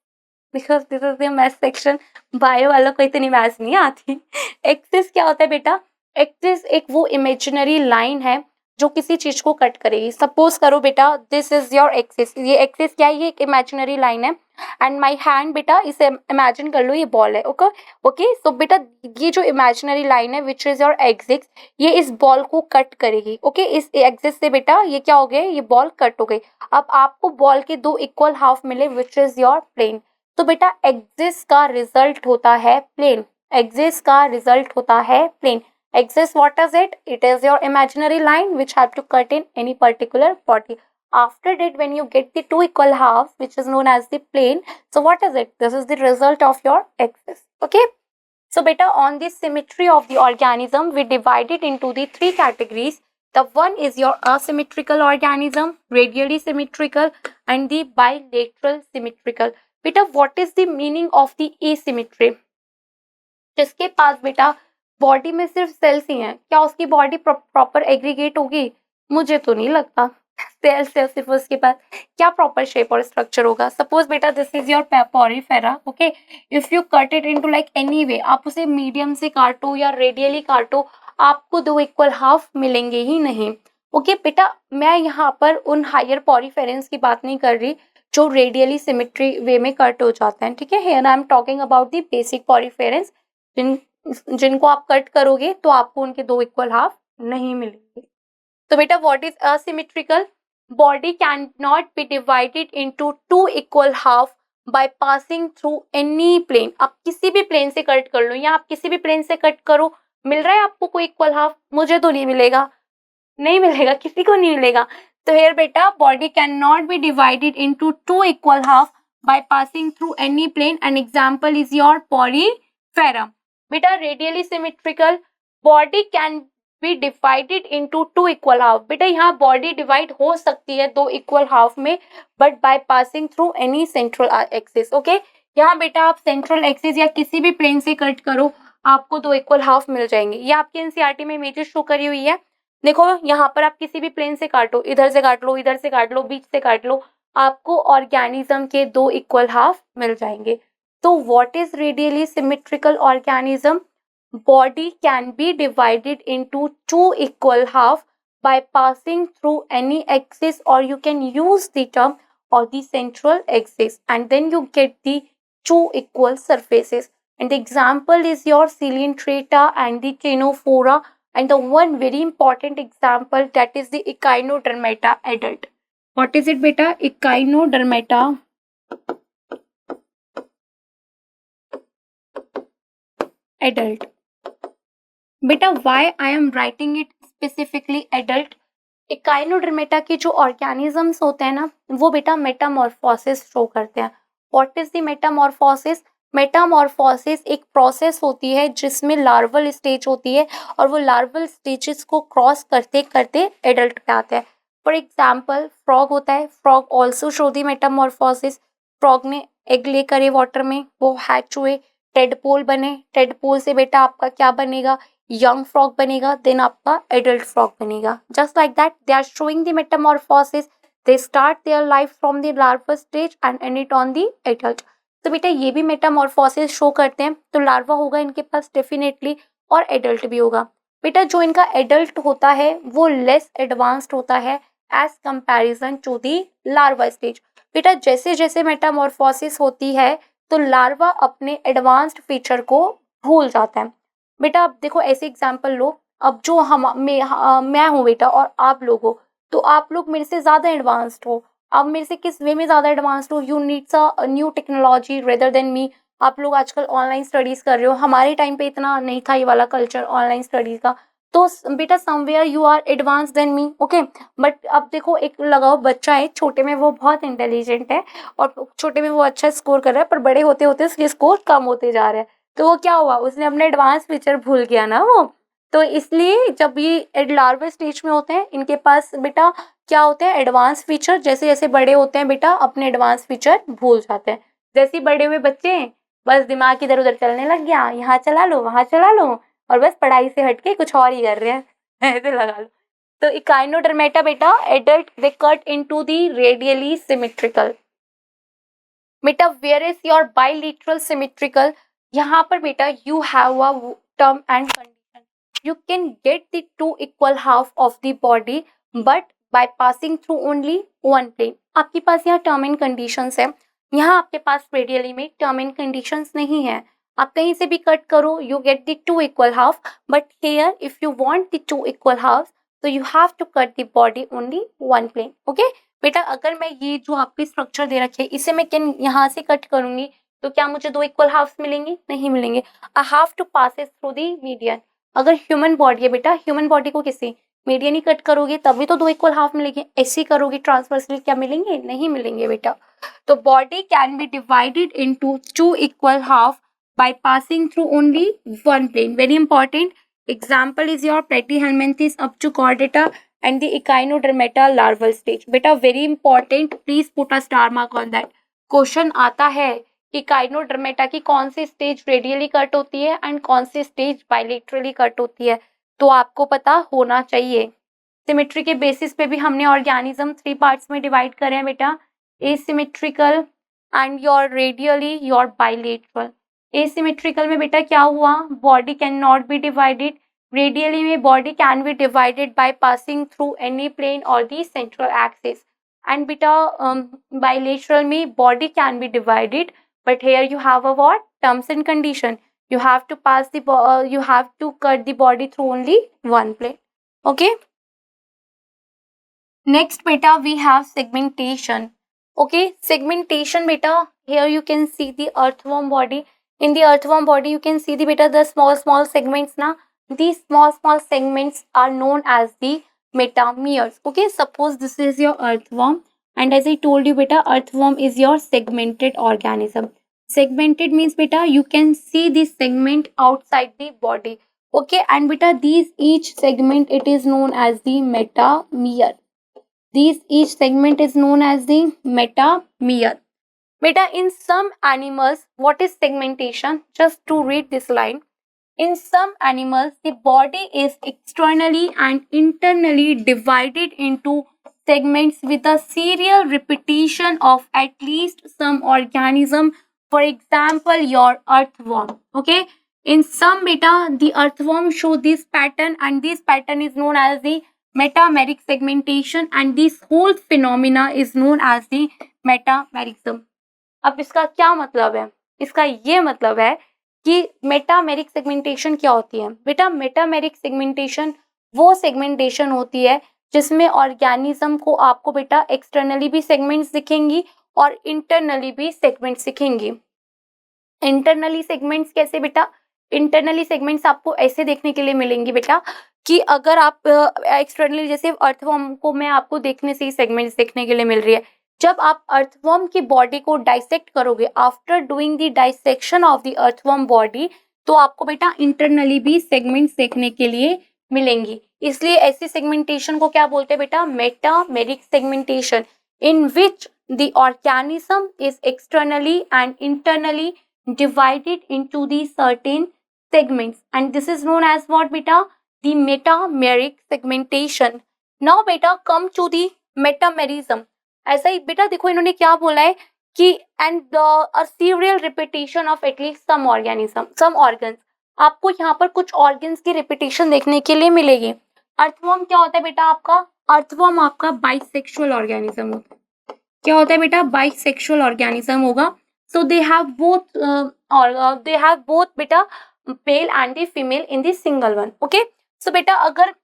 Speaker 1: Because this is the math section, bio वालों को इतनी maths नहीं आती. Axis क्या होता है बेटा? Axis एक वो इमेजिनरी लाइन है जो किसी चीज को कट करेगी. सपोज करो बेटा, दिस इज योर एक्सिस. ये एक्सिस क्या है? ये एक इमेजिनरी लाइन है. एंड माई हैंड बेटा, इसे इमेजिन कर लो ये बॉल है. ओके ओके, सो बेटा ये जो इमेजिनरी लाइन है विच इज योर एक्सिस, ये इस बॉल को कट करेगी. ओके, इस एक्सिस से बेटा ये क्या हो गया? ये बॉल कट हो गई. अब आपको बॉल के दो इक्वल हाफ मिले विच इज योर प्लेन. तो बेटा एक्सिस का रिजल्ट होता है प्लेन. एक्सिस का रिजल्ट होता है plane. Axis, what is it? It is your imaginary line which have to cut in any particular body. After that, when you get the two equal halves, which is known as the plane, so what is it? This is the result of your axis. Okay. So beta, on the symmetry of the organism, we divide it into the three categories. The one is your asymmetrical organism, radially symmetrical, and the bilateral symmetrical. Beta, what is the meaning of the asymmetry? जिसके पास बेटा body में सिर्फ sales ही हैं, क्या उसकी body proper aggregate होगी? मुझे तो नहीं लगता. सेल से सिर्फ उसके पास क्या प्रॉपर शेप और स्ट्रक्चर होगा? सपोज बेटा this is your Porifera. Okay, if you cut it into like any way, आप उसे मीडियम से काटो या रेडियली काटो, आपको दो इक्वल हाफ मिलेंगे ही नहीं. ओके बेटा, मैं यहाँ पर उन हायर पोरिफेरेंस की बात नहीं कर रही जो रेडियली सिमेट्री वे में कट हो जाते हैं. ठीक है, here I am talking about the basic poriferans जिनको आप कट करोगे तो आपको उनके दो इक्वल हाफ नहीं मिलेंगे. तो बेटा what is asymmetrical? Body can not be divided into two equal half by passing through any plane. आप किसी भी प्लेन से कट कर लो या आप किसी भी प्लेन से कट करो, मिल रहा है आपको कोई इक्वल हाफ? मुझे तो नहीं मिलेगा, नहीं मिलेगा, किसी को नहीं मिलेगा. तो हियर बेटा body can not be divided into two equal half by passing through any plane. An example is your Porifera. बेटा radially symmetrical, body can be divided into two equal half. बेटा यहाँ बॉडी डिवाइड हो सकती है दो equal half में, but by passing through any central axis. Okay, यहाँ बेटा आप सेंट्रल एक्सिस या किसी भी प्लेन से कट करो, आपको दो इक्वल हाफ मिल जाएंगे. ये आपके एनसीईआरटी में इमेजेस शो करी हुई है. देखो यहाँ पर आप किसी भी प्लेन से काटो, इधर से काट लो, इधर से काट लो, बीच से काट लो, आपको ऑर्गेनिज्म के दो इक्वल हाफ मिल जाएंगे. So what is radially symmetrical organism? Body can be divided into two equal half by passing through any axis, or you can use the term or the central axis, and then you get the two equal surfaces. And the example is your Coelenterata and the Ctenophora, and the one very important example, that is the Echinodermata adult. What is it beta? Echinodermata adult. बेटा why I am writing it specifically adult? Echinodermata के जो organisms होते हैं ना, वो बेटा Metamorphosis show करते हैं. What is the Metamorphosis? Metamorphosis एक प्रोसेस होती है जिसमें लार्वल स्टेज होती है और वो लार्वल स्टेजेस को क्रॉस करते करते एडल्ट पे आते हैं. फॉर एग्जाम्पल फ्रॉग होता है, frog also show the Metamorphosis. Frog ने एग ले करे वाटर में, वो हैच हुए, टेडपोल बने, टेडपोल से बेटा आपका क्या बनेगा? यंग फ्रॉग बनेगा, देन आपका एडल्ट फ्रॉग बनेगा. Just like that they are showing the metamorphosis. They start their life from the larva stage and end it on the adult. तो बेटा ये भी मेटामॉर्फोसिस शो करते हैं. तो लार्वा होगा इनके पास डेफिनेटली, और एडल्ट भी होगा. बेटा जो इनका एडल्ट होता है वो लेस एडवांस्ड होता है as comparison to the larva stage. बेटा जैसे जैसे मेटामॉर्फोसिस होती है तो लार्वा अपने एडवांस्ड फीचर को भूल जाता है. बेटा अब देखो ऐसे एग्जांपल लो, अब जो मैं हूँ बेटा और आप लोग हो, तो आप लोग मेरे से ज़्यादा एडवांस्ड हो. आप मेरे से किस वे में ज़्यादा एडवांस्ड हो? You needs a new technology rather than me. आप लोग आजकल ऑनलाइन स्टडीज़ कर रहे हो, हमारे टाइम पे इतना नहीं था ये वाला कल्चर ऑनलाइन स्टडीज़ का. तो बेटा somewhere you are advance than me. Okay, but अब देखो एक लगाओ बच्चा है, छोटे में वो बहुत इंटेलिजेंट है और छोटे में वो अच्छा स्कोर कर रहा है, पर बड़े होते होते उसके स्कोर कम होते जा रहे हैं. तो वो क्या हुआ? उसने अपने एडवांस फीचर भूल गया ना वो. तो इसलिए जब ये लार्वा स्टेज में होते हैं, इनके पास बेटा क्या होते हैं, एडवांस फीचर। जैसे जैसे बड़े होते हैं बेटा अपने एडवांस फीचर भूल जाते हैं। जैसे बड़े हुए बच्चे बस दिमाग इधर उधर चलने लग गया, यहाँ चला लो वहां चला लो, और बस पढ़ाई से हटके कुछ और ही कर रहे हैं ऐसे लगा लो। तो इकाइनोडर्मेटा बेटा adult they cut into the radially symmetrical. बेटा where is your bilateral symmetrical, यहाँ पर बेटा you have a term and condition, you can get the two equal half of the body but by passing through only one plane। आपके पास यहाँ term and conditions है, यहाँ आपके पास radially में टर्म एंड कंडीशंस नहीं है। आप कहीं से भी कट करो you get the two equal half, but here if you want the two equal half तो you have to cut the body only one plane. Okay बेटा, अगर मैं ये जो आपकी स्ट्रक्चर दे रखे इसे मैं कैन यहाँ से कट करूंगी तो क्या मुझे दो इक्वल हाफ्स मिलेंगे? नहीं मिलेंगे। I have to pass it through the median. अगर ह्यूमन बॉडी है बेटा, ह्यूमन बॉडी को किसी मीडियन ही कट करोगे तभी तो दो इक्वल हाफ मिलेंगे, ऐसे ही करोगे ट्रांसवर्सली क्या मिलेंगे? नहीं मिलेंगे बेटा। तो body can be divided into two equal half by passing through only one plane. Very important example is your platyhelminthes up to chordata and the echinodermata larval stage। बेटा very important, please put a star mark on that. Question आता है Echinodermata की कौन सी stage radially cut होती है and कौन सी stage bilaterally cut होती है, तो आपको पता होना चाहिए। सिमेट्री के बेसिस पे भी हमने ऑर्गेनिज्म 3 पार्ट्स में डिवाइड करे हैं बेटा, asymmetrical and your radially your bilateral. Asymmetrical में बेटा क्या हुआ, body can not be divided. Radially में body can be divided by passing through any plane और दी सेंट्रल एक्सिस। एंड बेटा बाइलेटरल में body can be divided, but here you have a what? Terms and condition. You have to pass the you have to cut the body through only one plane. Okay. Next beta we have segmentation. Okay, segmentation beta, here you can see the earthworm body. In the earthworm body you can see the beta the small segments na. These small segments are known as the metameres. Okay, suppose this is your earthworm and as I told you beta earthworm is your segmented organism. Segmented means beta you can see the segment outside the body. Okay, and beta these each segment it is known as the metamere. These each segment is known as the metamere. Beta in some animals what is segmentation? Just to read this line. In some animals the body is externally and internally divided into segments with a serial repetition of at least some organism. For example, your earthworm. Okay, in some beta the earthworm show this pattern and this pattern is known as the metameric segmentation and this whole phenomena is known as the metamerism. अब इसका क्या मतलब है? इसका ये मतलब है कि मेटामेरिक सेगमेंटेशन क्या होती है बेटा? मेटामेरिक सेगमेंटेशन वो सेगमेंटेशन होती है जिसमें ऑर्गेनिज्म को आपको बेटा एक्सटर्नली भी सेगमेंट्स दिखेंगी और इंटरनली भी सेगमेंट्स दिखेंगी। इंटरनली सेगमेंट्स कैसे बेटा? इंटरनली सेगमेंट्स आपको ऐसे देखने के लिए मिलेंगी बेटा कि अगर आप एक्सटर्नली जैसे अर्थवर्म को मैं आपको देखने से ही सेगमेंट्स देखने के लिए मिल रही है, जब आप अर्थवर्म की बॉडी को डाइसेक्ट करोगे after doing the dissection of the earthworm body तो आपको बेटा इंटरनली भी सेगमेंट्स देखने के लिए मिलेंगी। इसलिए ऐसी सेगमेंटेशन को क्या बोलते हैं बेटा? Metameric segmentation, in which the organism is externally and internally divided into the certain segments and this is known as what beta? The metameric segmentation. Now beta come to the metamerism. ऐसा ही बेटा देखो इन्होंने क्या बोला है कि and a serial repetition of at least some organism, some organs. आपको यहाँ पर कुछ organs की repetition देखने के लिए मिलेगी। अर्थवर्म क्या होता है बेटा आपका? अर्थवर्म आपका बाइसेक्सुअल ऑर्गेनिज्म होता है। क्या होता है बेटा? बाइसेक्सुअल ऑर्गेनिज्म होगा। So they have both beta male and the female in the single one. Okay, so बेटा अगर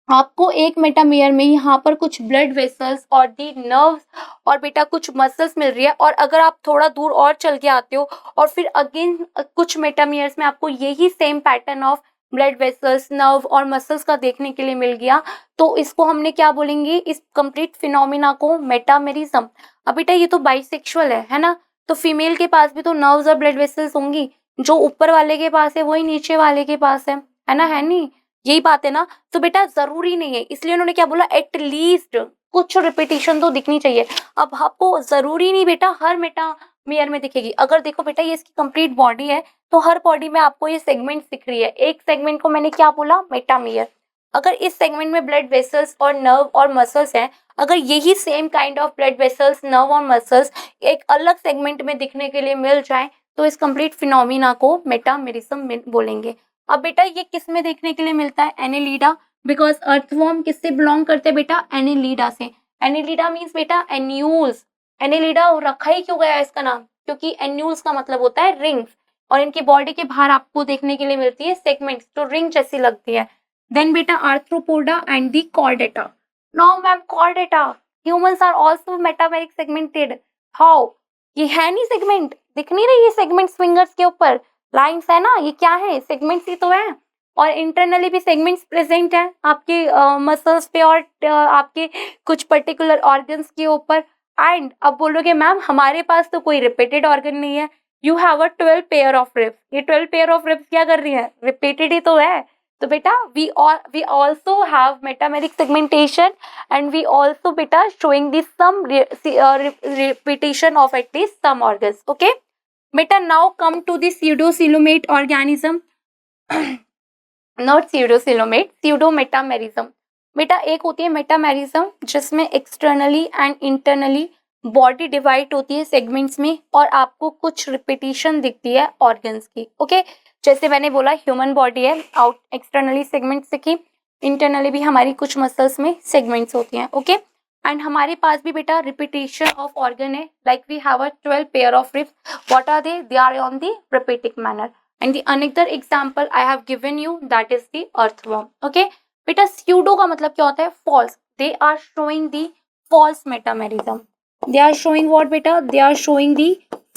Speaker 1: आपको एक मेटामेयर में यहाँ पर कुछ ब्लड वेसल्स और दी नर्व्स और बेटा कुछ मसल्स मिल रही है और अगर आप थोड़ा दूर और चल के आते हो और फिर अगेन कुछ मेटामेयर्स में आपको यही same pattern of blood vessels, nerve और मसल्स का देखने के लिए मिल गया तो इसको हमने क्या बोलेंगे? इस कंप्लीट फिनोमिना को मेटामेरिज्म। अब बेटा ये तो बाइसेक्सुअल है ना, तो फीमेल के पास भी तो नर्व्स और ब्लड वेसल्स होंगी, जो ऊपर वाले के पास है वही नीचे वाले के पास है है नहीं, यही बात है ना। तो बेटा जरूरी नहीं है, इसलिए उन्होंने क्या बोला, एटलीस्ट कुछ रिपीटेशन तो दिखनी चाहिए। अब आपको जरूरी नहीं बेटा हर मेटामियर में दिखेगी। अगर देखो बेटा ये इसकी कंप्लीट बॉडी है, तो हर बॉडी में आपको ये सेगमेंट दिख रही है। एक सेगमेंट को मैंने क्या बोला, मेटामियर। अगर इस सेगमेंट में ब्लड वेसल्स और नर्व और मसल्स हैं, अगर यही same kind of blood vessels, nerve और मसल्स एक अलग सेगमेंट में दिखने के लिए मिल जाए, तो इस कंप्लीट फिनोमिना को मेटामेरिज्म बोलेंगे। अब बेटा ये किस में देखने के लिए मिलता है, एनेलिडा, बिकॉज अर्थवॉर्म किससे बिलोंग करते हैं बेटा, एनेलिडा से। एनेलिडा मीन्स बेटा एन्यूल्स। एनेलिडा रखा ही क्यों गया है इसका नाम, क्योंकि एन्यूल्स का मतलब होता है रिंग्स, और इनकी बॉडी के बाहर आपको देखने के लिए मिलती है सेगमेंट्स जो रिंग जैसी लगती है। देन बेटा arthropoda and the chordata. Now ma'am chordata, humans are also metameric segmented, how? ये है नहीं सेगमेंट, दिख नहीं रही है सेगमेंट्स फिंगर्स के ऊपर, लाइंस है ना, ये क्या है, सेगमेंट्स ही तो है। और इंटरनली भी सेगमेंट्स प्रेजेंट है आपके मसल्स पे और आपके कुछ पर्टिकुलर ऑर्गन्स के ऊपर। एंड अब बोलोगे मैम हमारे पास तो कोई रिपीटेड ऑर्गन नहीं है, you have a 12 pair of ribs. ये 12 पेयर ऑफ रिब्स क्या कर रही है, रिपीटेड ही तो है। तो बेटा we also have metameric segmentation, and we also beta showing this some repetition of at least some organs. Okay beta, now come to the pseudocoelomate organism. Not pseudocoelomate, pseudometamerism। बेटा एक होती है मेटामेरिज्म जिसमें externally and internally body divide होती है segments में, और आपको कुछ रिपीटिशन दिखती है ऑर्गन्स की। ओके जैसे मैंने बोला ह्यूमन बॉडी है, आउट एक्सटर्नली सेगमेंट्स दिखी, इंटरनली भी हमारी कुछ मसल्स में सेगमेंट्स होती हैं। ओके एंड हमारे पास भी बेटा रिपीटेशन ऑफ ऑर्गन है, like we have a 12 pair of ribs. What are they are on the repeating manner. And the another example I have given you, that is the earthworm. Okay बेटा pseudo का मतलब क्या होता है, false। They are showing the false metamerism. They are showing what बेटा, they are showing the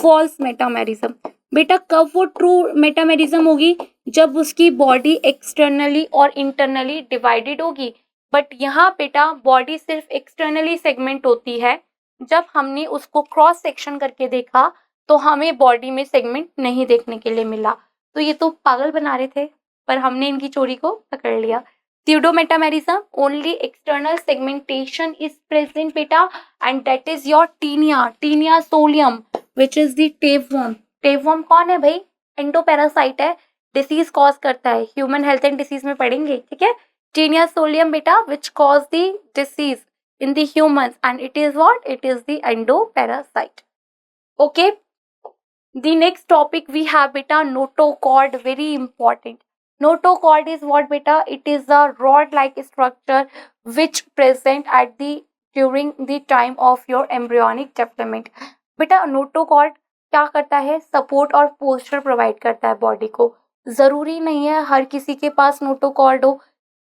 Speaker 1: false metamerism। बेटा कब वो ट्रू मेटामेरिज्म होगी, जब उसकी बॉडी एक्सटर्नली और इंटरनली डिवाइडेड होगी। बट यहाँ बेटा बॉडी सिर्फ एक्सटर्नली सेगमेंट होती है, जब हमने उसको क्रॉस सेक्शन करके देखा तो हमें बॉडी में सेगमेंट नहीं देखने के लिए मिला। तो ये तो पागल बना रहे थे, पर हमने इनकी चोरी को पकड़ लिया। Pseudometamerism, only external segmentation is present beta, and that is your Taenia solium, which is the tapeworm। tapeworm कौन है भाई, एंडोपैरासाइट है, डिसीज कॉज करता है, ह्यूमन हेल्थ एंड डिसीज में पढ़ेंगे, ठीक है। Taenia solium बेटा which cause the disease in the humans, and it is what, it is the endoparasite। okay the next topic we have beta notochord, very important। notochord is what beta, it is a rod like structure which present at the during the time of your embryonic development। बेटा notochord क्या करता है, support और posture provide करता है body को। जरूरी नहीं है हर किसी के पास नोटोकॉर्ड हो,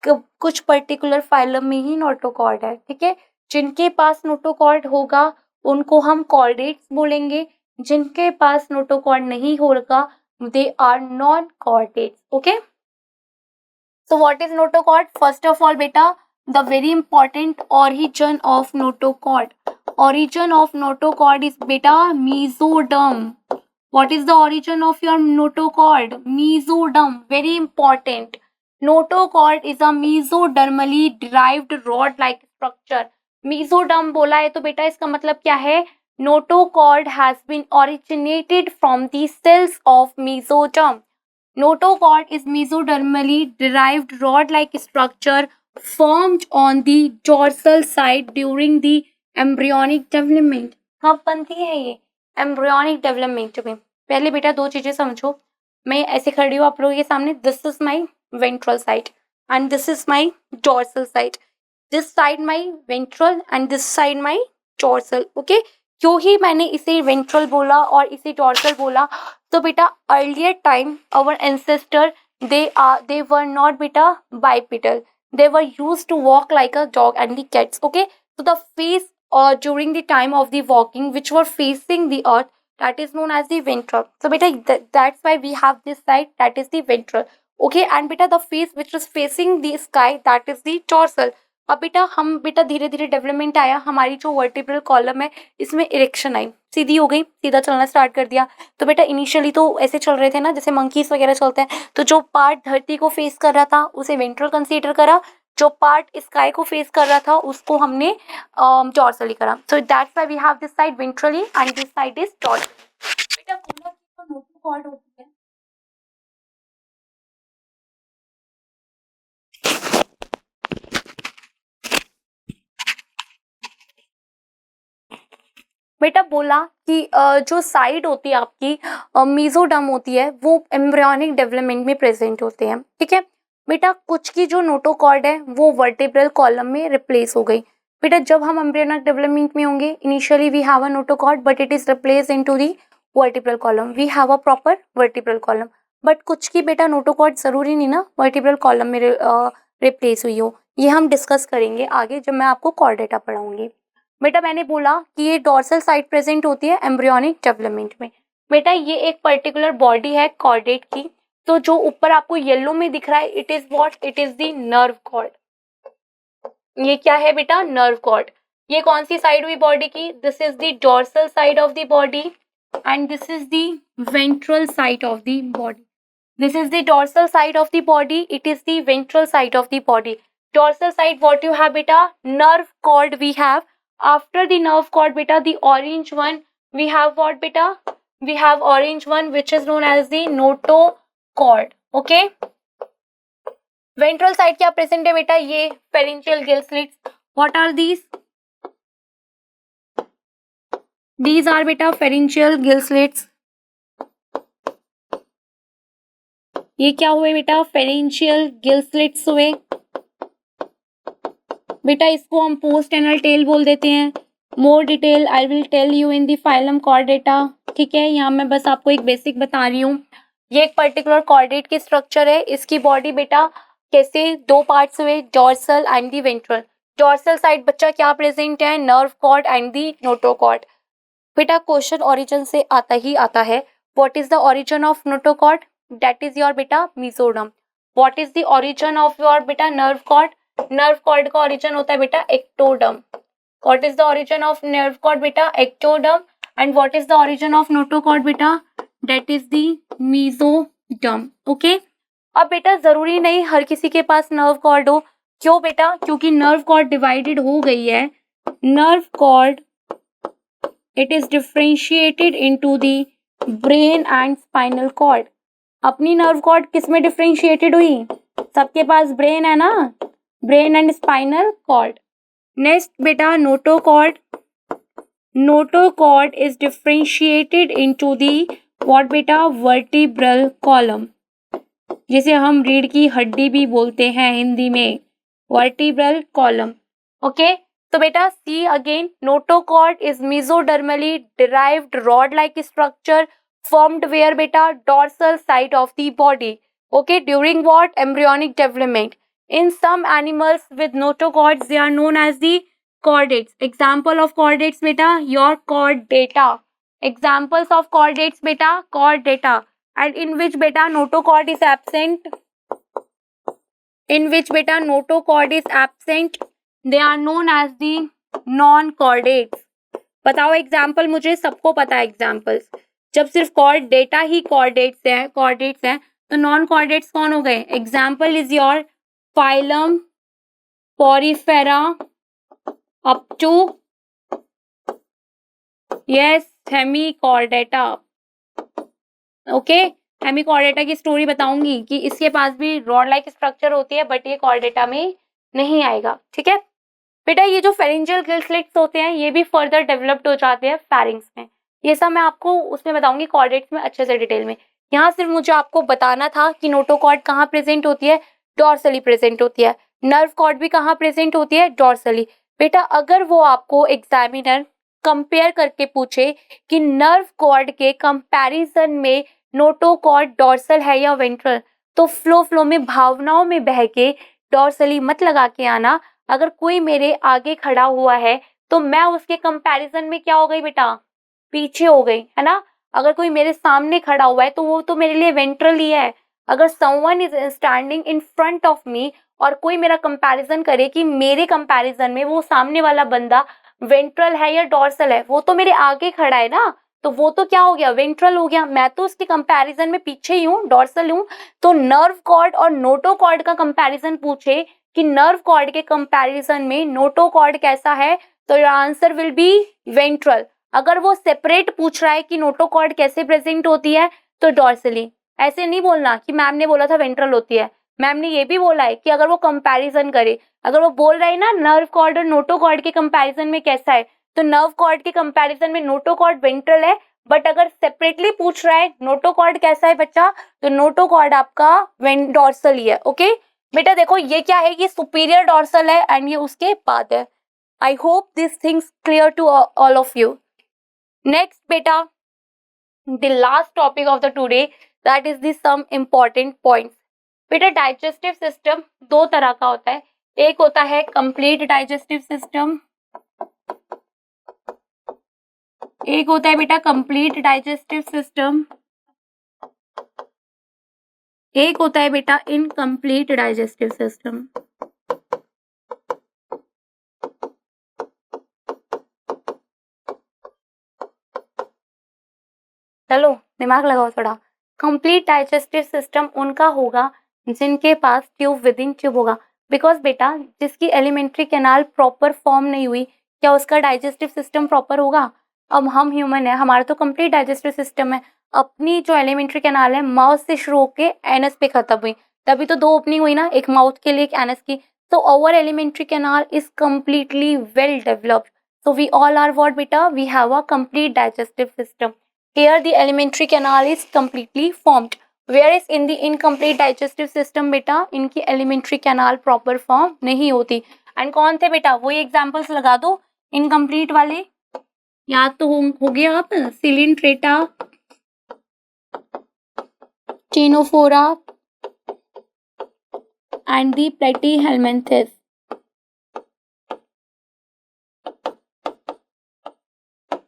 Speaker 1: कुछ पर्टिकुलर फाइलम में ही नोटोकॉर्ड है, ठीक है। जिनके पास नोटोकॉर्ड होगा उनको हम कॉर्डेट्स बोलेंगे, जिनके पास नोटोकॉर्ड नहीं होगा they are non chordates. Okay so what is notochord? First of all beta, the very important origin of notochord, origin of notochord is beta mesoderm। what is the origin of your notochord? Mesoderm, very important। notochord is a mesodermally derived rod like structure। mesoderm बोला है तो बेटा इसका मतलब क्या है, notochord has been originated from the cells of mesoderm। notochord is mesodermally derived rod-like structure formed on the dorsal side during the embryonic development। कब बनती है ये, embryonic development में। पहले बेटा दो चीजें समझो, मैं ऐसे खड़ी हूँ आप लोगों के सामने, this is my ventral side and this is my dorsal side, this side my ventral and this side my dorsal। okay क्यों ही मैंने इसे वेंट्रल बोला और इसे डॉर्सल बोला, तो बेटा earlier time our ancestor they were not beta bipedal, they were used to walk like a dog and the cats। okay so the face during the time of the walking which were facing the earth, that is known as the ventral। so beta that's why we have this side, that is the ventral। okay and beta the face which is facing the sky, that is the dorsal। अब बेटा धीरे धीरे development आया, हमारी जो vertebral column है इसमें erection आई, सीधी हो गई, सीधा चलना स्टार्ट कर दिया। तो बेटा इनिशियली तो ऐसे चल रहे थे ना जैसे मंकीज वगैरह चलते हैं, तो जो पार्ट धरती को फेस कर रहा था उसे वेंट्रल कंसीडर करा, जो पार्ट स्काई को फेस कर रहा था उसको हमने डॉर्सली करा। So that's why we have this side ventrally and this side is dorsally. बेटा बोला कि नोटोकॉर्ड होती है, बेटा बोला कि जो साइड होती है आपकी मीजोडर्म होती है वो एम्ब्रियोनिक डेवलपमेंट में प्रेजेंट होते हैं, ठीक है। बेटा कुछ की जो नोटोकॉर्ड है वो वर्टिब्रल कॉलम में रिप्लेस हो गई। बेटा जब हम एम्ब्रियोनिक डेवलपमेंट में होंगे initially we have a notochord but it is replace into the vertebral column, we have a proper vertebral column. But कुछ की बेटा नोटोकॉर्ड जरूरी नहीं ना वर्टिब्रल कॉलम में रिप्लेस हुई हो, ये हम डिस्कस करेंगे आगे जब मैं आपको कॉर्डेटा पढ़ाऊंगी। बेटा मैंने बोला कि ये डॉर्सल साइड प्रेजेंट होती है एम्ब्रियोनिक डेवलपमेंट में। बेटा ये एक पर्टिकुलर बॉडी है कॉर्डेट की, तो जो ऊपर आपको येलो में दिख रहा है it is what, it is the nerve cord. ये क्या है बेटा, नर्व कॉर्ड। ये कौन सी साइड हुई बॉडी की, this is the dorsal side of the body and this is the ventral side of the body. This is the dorsal side of the body. It is the ventral side of the body. Dorsal side, what you have, beta? Nerve cord we have. After the nerve cord, beta, the orange one, we have what, beta? We have orange one, which is known as the notochord. Okay. Ventral side क्या present है बेटा? ये pharyngeal gill slits. What are these? These are beta pharyngeal gill slits. ये क्या हुए बेटा, फेरेंशियल gill slits हुए। बेटा इसको हम पोस्ट एनल टेल बोल देते हैं। More detail I will tell you in the phylum Chordata, ठीक है। यहाँ मैं बस आपको एक बेसिक बता रही हूँ। ये एक पर्टिकुलर कॉर्डेट की स्ट्रक्चर है, इसकी बॉडी बेटा कैसे दो पार्ट्स हुए, dorsal and the ventral. Dorsal side बच्चा क्या प्रेजेंट है, nerve cord and the notochord. बेटा क्वेश्चन ओरिजिन से आता ही आता है, what is the origin of notochord, that is your beta mesoderm. What is the origin of your beta nerve cord? Nerve cord का origin होता है बेटा ectoderm. What is the origin of nerve cord beta, ectoderm? And what is the origin of notochord beta? That is the mesoderm. Okay. अब बेटा जरूरी नहीं हर किसी के पास नर्व कॉर्ड हो, क्यों बेटा, क्योंकि नर्व कॉर्ड डिवाइडेड हो गई है। Nerve cord it is differentiated into the brain and spinal cord. अपनी नर्व कॉर्ड किस में डिफरेंशिएटेड हुई, सबके पास ब्रेन है ना, brain and spinal cord. Next बेटा notochord, notochord is differentiated into the what बेटा, वर्टिब्रल कॉलम, जिसे हम रीढ़ की हड्डी भी बोलते हैं हिंदी में, वर्टिब्रल कॉलम। ओके तो बेटा see again, notochord is mesodermally derived rod like structure formed where beta, dorsal side of the body. Okay, during what, embryonic development. In some animals with notochords they are known as the chordates. Example of chordates beta, your chordata. Examples of chordates beta, chordata. And in which beta notochord is absent, in which beta notochord is absent, they are known as the non-chordates. बताओ example, मुझे सबको पता है examples. जब सिर्फ cord data ही chordates हैं तो non chordates कौन हो गए, example is your phylum Porifera up to yes Hemichordata. Okay Hemichordata की स्टोरी बताऊंगी कि इसके पास भी रॉड लाइक स्ट्रक्चर होती है बट ये कॉर्डेटा में नहीं आएगा, ठीक है बेटा। ये जो फेरेंजियल गिल स्लिट्स होते हैं ये भी फर्दर डेवलप्ड हो जाते हैं फेरिंग्स में, ये सब मैं आपको उसमें बताऊंगी कॉर्डेट्स में अच्छे से डिटेल में। यहाँ सिर्फ मुझे आपको बताना था कि नोटोकॉर्ड कहाँ प्रेजेंट होती है, डॉर्सली प्रेजेंट होती है। नर्व कॉर्ड भी कहाँ प्रेजेंट होती है, डॉर्सली। बेटा अगर वो आपको एग्जामिनर कंपेयर करके पूछे कि नर्व कॉर्ड के कंपैरिजन में नोटोकॉर्ड डॉर्सल है या वेंट्रल, तो फ्लो में भावनाओं में बह के डॉर्सली मत लगा के आना। अगर कोई मेरे आगे खड़ा हुआ है तो मैं उसके कंपैरिजन में क्या हो गई बेटा, पीछे हो गई, है ना। अगर कोई मेरे सामने खड़ा हुआ है तो वो तो मेरे लिए वेंट्रल ही है। अगर someone is standing in front of me और कोई मेरा कंपैरिजन करे कि मेरे कंपैरिजन में वो सामने वाला बंदा वेंट्रल है या डॉर्सल है, वो तो मेरे आगे खड़ा है ना, तो वो तो क्या हो गया, वेंट्रल हो गया, मैं तो उसके कंपैरिजन में पीछे ही हूँ, डॉर्सल हूँ। तो नर्व कॉर्ड और नोटोकॉर्ड का कंपैरिजन पूछे कि नर्व कॉर्ड के कंपैरिजन में नोटोकॉर्ड कैसा है, तो your answer will be ventral. अगर वो सेपरेट पूछ रहा है कि नोटोकॉर्ड कैसे प्रेजेंट होती है, तो डॉर्सली। ऐसे नहीं बोलना कि मैम ने बोला था वेंट्रल होती है, मैम ने ये भी बोला है कि अगर वो कंपैरिजन करे, अगर वो बोल रहा है ना नर्व कॉर्ड और नोटोकॉर्ड के कंपैरिजन में कैसा है, तो नर्व कॉर्ड के कंपैरिजन में नोटोकॉर्ड वेंट्रल है। बट अगर सेपरेटली पूछ रहा है नोटोकॉर्ड कैसा है बच्चा, तो नोटोकॉर्ड आपका डॉर्सल ही है। ओके बेटा, देखो ये क्या है, ये सुपीरियर डॉर्सल है एंड ये उसके बाद है। I hope this things clear to all of you. Next बेटा, the last topic of the today, that is the some important points. बेटा डाइजेस्टिव सिस्टम दो तरह का होता है, एक होता है कंप्लीट डाइजेस्टिव सिस्टम, एक होता है बेटा कंप्लीट डाइजेस्टिव सिस्टम, एक होता है बेटा इनकम्प्लीट डाइजेस्टिव सिस्टम। चलो दिमाग लगाओ थोड़ा। कंप्लीट डाइजेस्टिव सिस्टम उनका होगा जिनके पास ट्यूब विद इन ट्यूब होगा, बिकॉज बेटा जिसकी एलिमेंट्री कैनाल प्रॉपर फॉर्म नहीं हुई, क्या उसका डाइजेस्टिव सिस्टम प्रॉपर होगा? अब हम ह्यूमन है, हमारा तो कंप्लीट डाइजेस्टिव सिस्टम है, अपनी जो एलिमेंट्री कैनाल है माउथ से शुरू होके एनस पे खत्म हुई, तभी तो दो ओपनिंग हुई ना, एक माउथ के लिए एक एनस की। तो our alimentary canal is completely well developed, so we all are what beta, we have a complete digestive system. Here the alimentary canal is completely formed, whereas in the incomplete digestive system बेटा इनकी alimentary canal proper form नहीं होती। And कौन थे बेटा, वही examples लगा दो इनकम्प्लीट वाले, याद तो हो गया आप, सिलिंट्रेटा, Ctenophora and the platyhelminthes.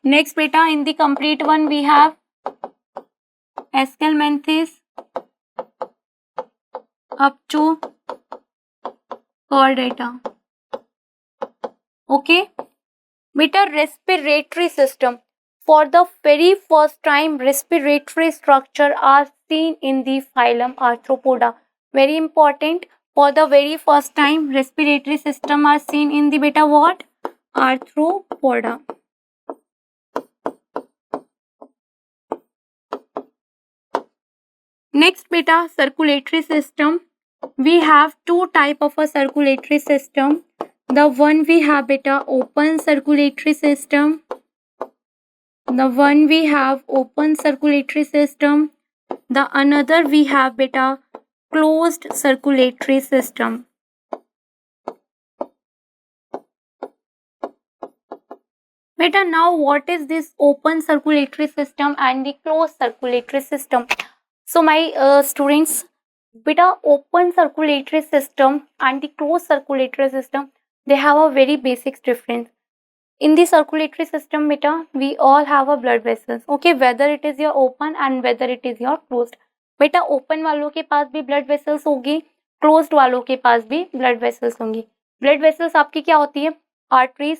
Speaker 1: Next beta, in the complete one we have Escalmenthes up to chordata. Okay beta, respiratory system, for the very first time respiratory structure are seen in the phylum Arthropoda. Very important, for the very first time respiratory system are seen in the beta what, Arthropoda. Next beta, circulatory system. We have two type of a circulatory system. The one we have beta open circulatory system. The one we have open circulatory system. The another we have beta closed circulatory system. Beta, now what is this open circulatory system and the closed circulatory system? So my students, beta open circulatory system and the closed circulatory system, they have a very basic difference. In the circulatory system beta, we all have a blood vessels, okay, whether it is your open and whether it is your closed. बेटा open वालों के पास भी blood vessels होगी, closed वालों के पास भी blood vessels होंगी। Blood vessels आपकी क्या होती है, arteries,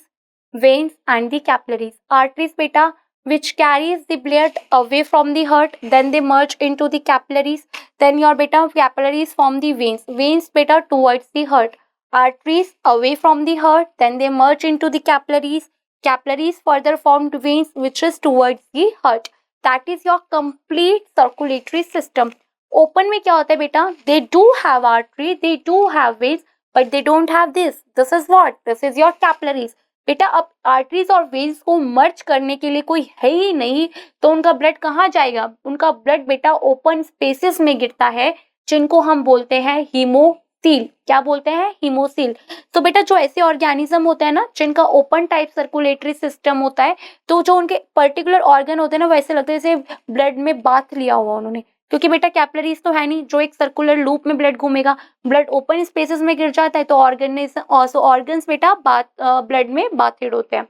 Speaker 1: veins and the capillaries. Arteries beta which carries the blood away from the heart, then they merge into the capillaries, then your beta capillaries form the veins, veins beta towards the heart, arteries away from the heart, then they merge into the capillaries, capillaries further formed veins which is towards the heart. That is your complete circulatory system. Open में क्या होता है बेटा, they do have artery, they do have veins, but they don't have this. This is what, this is your capillaries. बेटा अब arteries और veins को मर्ज करने के लिए कोई है ही नहीं, तो उनका ब्लड कहाँ जाएगा, उनका ब्लड बेटा ओपन स्पेसेस में गिरता है जिनको हम बोलते हैं हीमोसील। क्या बोलते हैं, हीमोसील। तो बेटा जो ऐसे ऑर्गेनिज्म होते हैं ना जिनका ओपन टाइप सर्कुलेटरी सिस्टम होता है, तो जो उनके पर्टिकुलर ऑर्गन होते हैं ना वैसे लगते हैं जैसे ब्लड में बाथ लिया हुआ उन्होंने, क्योंकि बेटा कैपिलरीज तो है नहीं जो एक सर्कुलर लूप में ब्लड घूमेगा, ब्लड ओपन स्पेसेस में गिर जाता है तो ऑर्गन्स बेटा ब्लड में बाथेड होते हैं।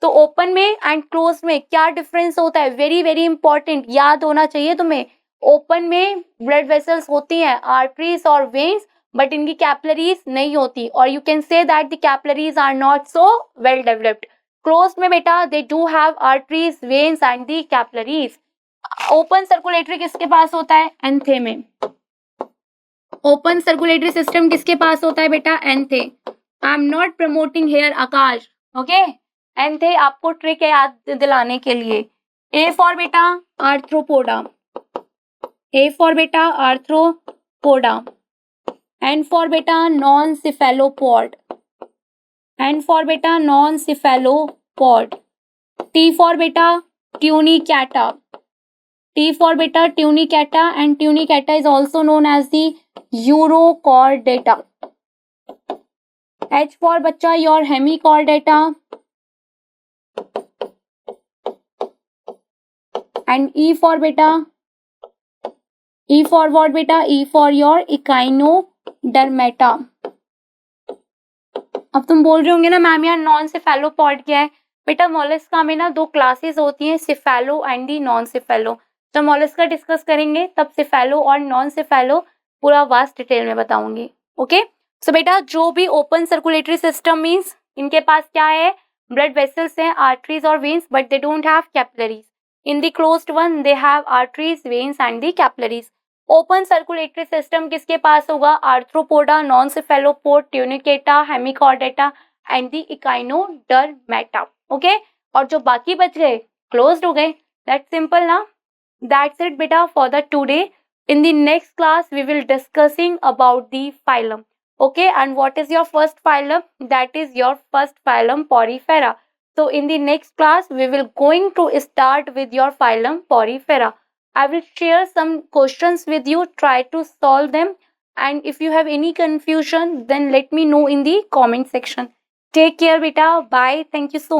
Speaker 1: तो ओपन में एंड क्लोज में क्या डिफरेंस होता है, वेरी वेरी इंपॉर्टेंट, याद होना चाहिए तुम्हें। ओपन में ब्लड वेसल्स होती हैं, आर्टरीज और वेन्स, बट इनकी कैपिलरीज नहीं होती, और you can say that the capillaries are not so well developed. Closed में बेटा they do have arteries, veins and the capillaries. Open circulatory किसके पास होता है? एंथे में. ओपन सर्कुलेटरी सिस्टम किसके पास होता है बेटा? ANTHE. I am not promoting here Aakash, okay. ANTHE आपको ट्रिक है याद दिलाने के लिए. ए फॉर बेटा आर्थ्रोपोडा, ए फॉर बेटा आर्थ्रोपोडा. एन फॉर बेटा नॉन सिफेलोपॉड, एन फॉर बेटा नॉन सिफेलोपॉड. टी फॉर बेटा ट्यूनिकैटा, टी फॉर बेटा Tunicata, and Tunicata is also known as the Urochordata. H for बच्चा your hemichordata, and E for बेटा, E for what बेटा? E for your echinodermata. अब तुम बोल रहे होंगे ना मैम यार नॉन सिफेलोपॉड क्या है? बेटा मोलस्का में ना दो क्लासेस होती हैं, cephalo and the non cephalo. जब मोलस्का डिस्कस करेंगे तब सिफेलो और नॉन सिफेलो पूरा वास्ट डिटेल में बताऊंगी. ओके. सो बेटा जो भी ओपन सर्कुलेटरी सिस्टम मीन्स इनके पास क्या है? ब्लड वेसल्स हैं, आर्टरीज और veins, but they don't have capillaries. In the closed one they have arteries, veins and the capillaries. Open circulatory system किसके पास होगा? Arthropoda, non cephalopod, Tunicata, Hemichordata and the Echinodermata. Okay. और जो बाकी बच गए closed हो गए. दैट्स सिंपल ना. दैट्स इट बेटा for the today. In the next class, we will discussing about the phylum. Okay, and what is your first phylum? That is your first phylum Porifera. So in the next class, we will going to start with your phylum Porifera. I will share some questions with you. Try to solve them. And if you have any confusion, then let me know in the comment section. Take care, beta. Bye. Thank you so much.